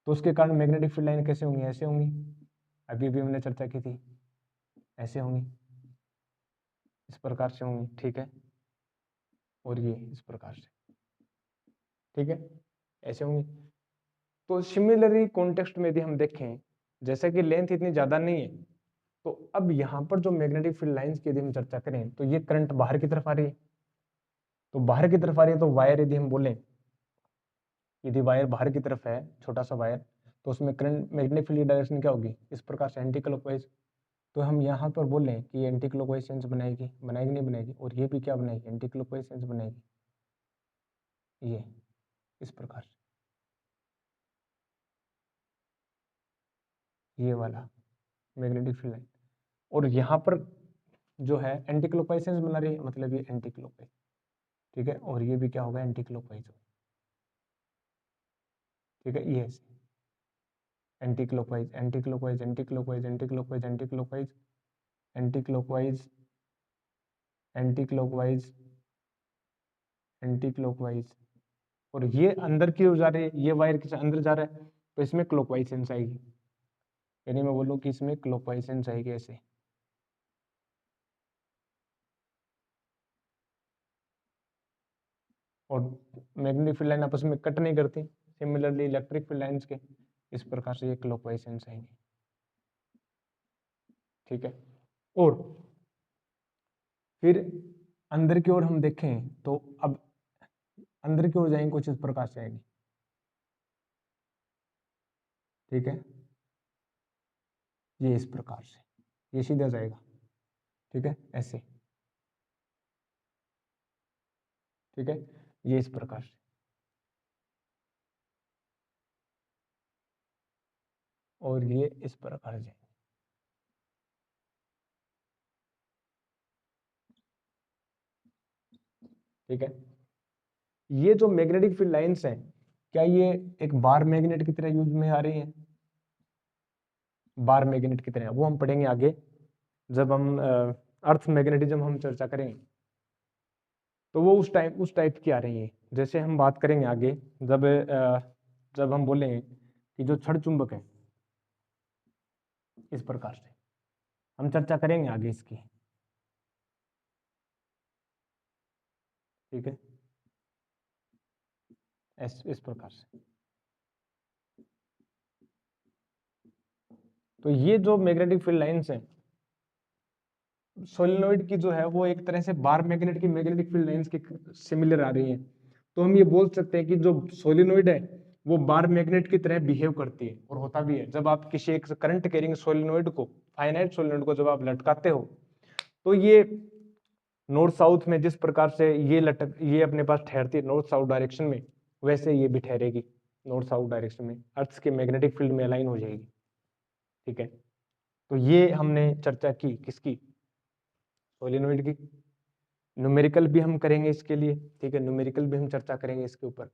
A: तो उसके कारण मैग्नेटिक फील्ड लाइन कैसे होंगी, ऐसे होंगी, अभी भी हमने चर्चा की थी, ऐसे होंगी, इस प्रकार से होंगी, ठीक है, और ये इस प्रकार से, ठीक है, ऐसे होंगी। तो सिमिलरली कॉन्टेक्स्ट में यदि हम देखें, जैसे कि लेंथ इतनी ज्यादा नहीं है, तो अब यहाँ पर जो मैग्नेटिक फील्ड लाइंस की यदि हम चर्चा करें तो ये करंट बाहर की तरफ आ रही है, तो बाहर की तरफ आ रही है, तो वायर यदि हम बोलें, यदि वायर बाहर की तरफ है, छोटा सा वायर, तो उसमें करंट मैग्नेटिक फील्ड डायरेक्शन क्या होगी, इस प्रकार से एंटी क्लॉकवाइज। तो हम यहाँ पर बोलें कि एंटी क्लॉकवाइज सेंस बनाएगी, बनाएगी नहीं बनाएगी, और ये भी क्या बनाएगी, एंटी क्लॉकवाइज सेंस बनाएगी, ये इस प्रकार से, ये वाला मैग्नेटिक फील्ड लाइन, और यहाँ पर जो है एंटी क्लॉकवाइज सेंस बना रही है, मतलब ये एंटी क्लॉकवाइज, ठीक है, और ये भी क्या होगा, एंटी क्लॉकवाइज, ठीक है, ये anti clockwise anti clockwise anti clockwise anti clockwise anti clockwise anti clockwise anti clockwise anti clockwise, और ये अंदर की ओर जा रही है, ये वायर के अंदर जा रहा है, तो इसमें क्लॉकवाइज सेंस आएगी, यानी मैं बोलूँ कि इसमें क्लॉकवाइज सेंस आएगी ऐसे, और मैग्नेटिक फील्ड लाइन आपस में कट नहीं करती, सिमिलरली इलेक्ट्रिक फील्ड लाइंस के इस प्रकार से ये क्लॉकवाइज सेंस आएंगे, ठीक है। और फिर अंदर की ओर हम देखें तो अब अंदर की ओर जाएंगे, कुछ इस प्रकार से आएंगे, ठीक है, ये इस प्रकार से, ये सीधा जाएगा, ठीक है, ऐसे, ठीक है, ये इस प्रकार से, और ये इस प्रकार से, ठीक है, ये जो मैग्नेटिक फील्ड लाइंस हैं, क्या ये एक बार मैग्नेट की तरह यूज में आ रही हैं? बार मैग्नेट की तरह, वो हम पढ़ेंगे आगे जब हम अर्थ मैग्नेटिज्म हम चर्चा करेंगे, तो वो उस टाइप की आ रही है। जैसे हम बात करेंगे आगे जब हम बोलेंगे कि जो छड़ चुंबक है, इस प्रकार से हम चर्चा करेंगे आगे इसकी, ठीक है, इस प्रकार से। तो ये जो मैग्नेटिक फील्ड लाइंस हैं सोलेनोइड की जो है, वो एक तरह से बार मैग्नेट की मैग्नेटिक फील्ड लाइंस के सिमिलर आ रही हैं। तो हम ये बोल सकते हैं कि जो सोलेनोइड है वो बार मैग्नेट की तरह बिहेव करती है, और होता भी है। जब आप किसी एक करंट कैरिंग सोलेनोइड को, फाइनाइट सोलेनोइड को जब आप लटकाते हो, तो ये नॉर्थ साउथ में जिस प्रकार से ये अपने पास ठहरती है नॉर्थ साउथ डायरेक्शन में, वैसे ये भी ठहरेगी नॉर्थ साउथ डायरेक्शन में, अर्थ के मैग्नेटिक फील्ड में अलाइन हो जाएगी, ठीक है। तो ये हमने चर्चा की किसकी, सोलेनोइड की। न्यूमेरिकल भी हम करेंगे इसके लिए, ठीक है, न्यूमेरिकल भी हम चर्चा करेंगे इसके ऊपर।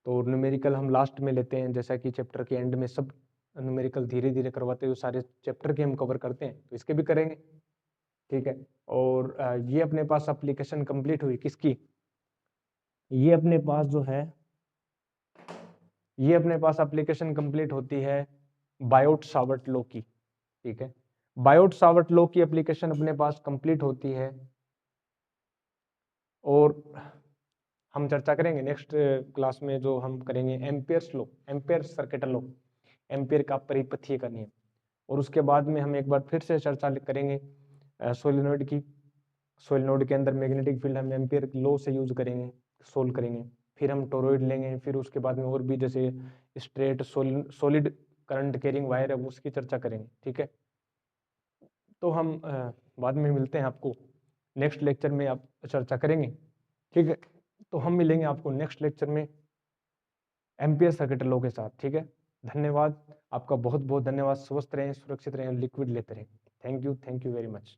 A: तो न्यूमेरिकल हम लास्ट में लेते हैं, जैसा कि चैप्टर के एंड में सब न्यूमेरिकल धीरे धीरे करवाते हुए सारे चैप्टर के हम कवर करते हैं, तो इसके भी करेंगे, ठीक है। और ये अपने पास एप्लीकेशन कंप्लीट हुई किसकी, ये अपने पास जो है, ये अपने पास एप्लीकेशन कंप्लीट होती है बायोट सावर्ट लॉ की, ठीक है। बायोट सावर्ट लॉ की एप्लीकेशन अपने पास कंप्लीट होती है, और हम चर्चा करेंगे नेक्स्ट क्लास में, जो हम करेंगे Ampere's law, ampere circuital law, ampere का परिपथीय का नियम। और उसके बाद में हम एक बार फिर से चर्चा करेंगे सोलेनोइड की। सोलेनोइड के अंदर मैग्नेटिक फील्ड हम एम्पियर लॉ से यूज करेंगे, सोल्व करेंगे। फिर हम टोरॉइड लेंगे, फिर उसके बाद में और भी जैसे straight solid current carrying wire है, उसकी चर्चा करेंगे, ठीक है। तो हम बाद में मिलते हैं आपको नेक्स्ट लेक्चर में, आप चर्चा करेंगे, ठीक है। तो हम मिलेंगे आपको नेक्स्ट लेक्चर में एम्पियर सर्किट लॉ के साथ, ठीक है। धन्यवाद, आपका बहुत बहुत धन्यवाद। स्वस्थ रहें, सुरक्षित रहें, लिक्विड लेते रहें। Thank you very much.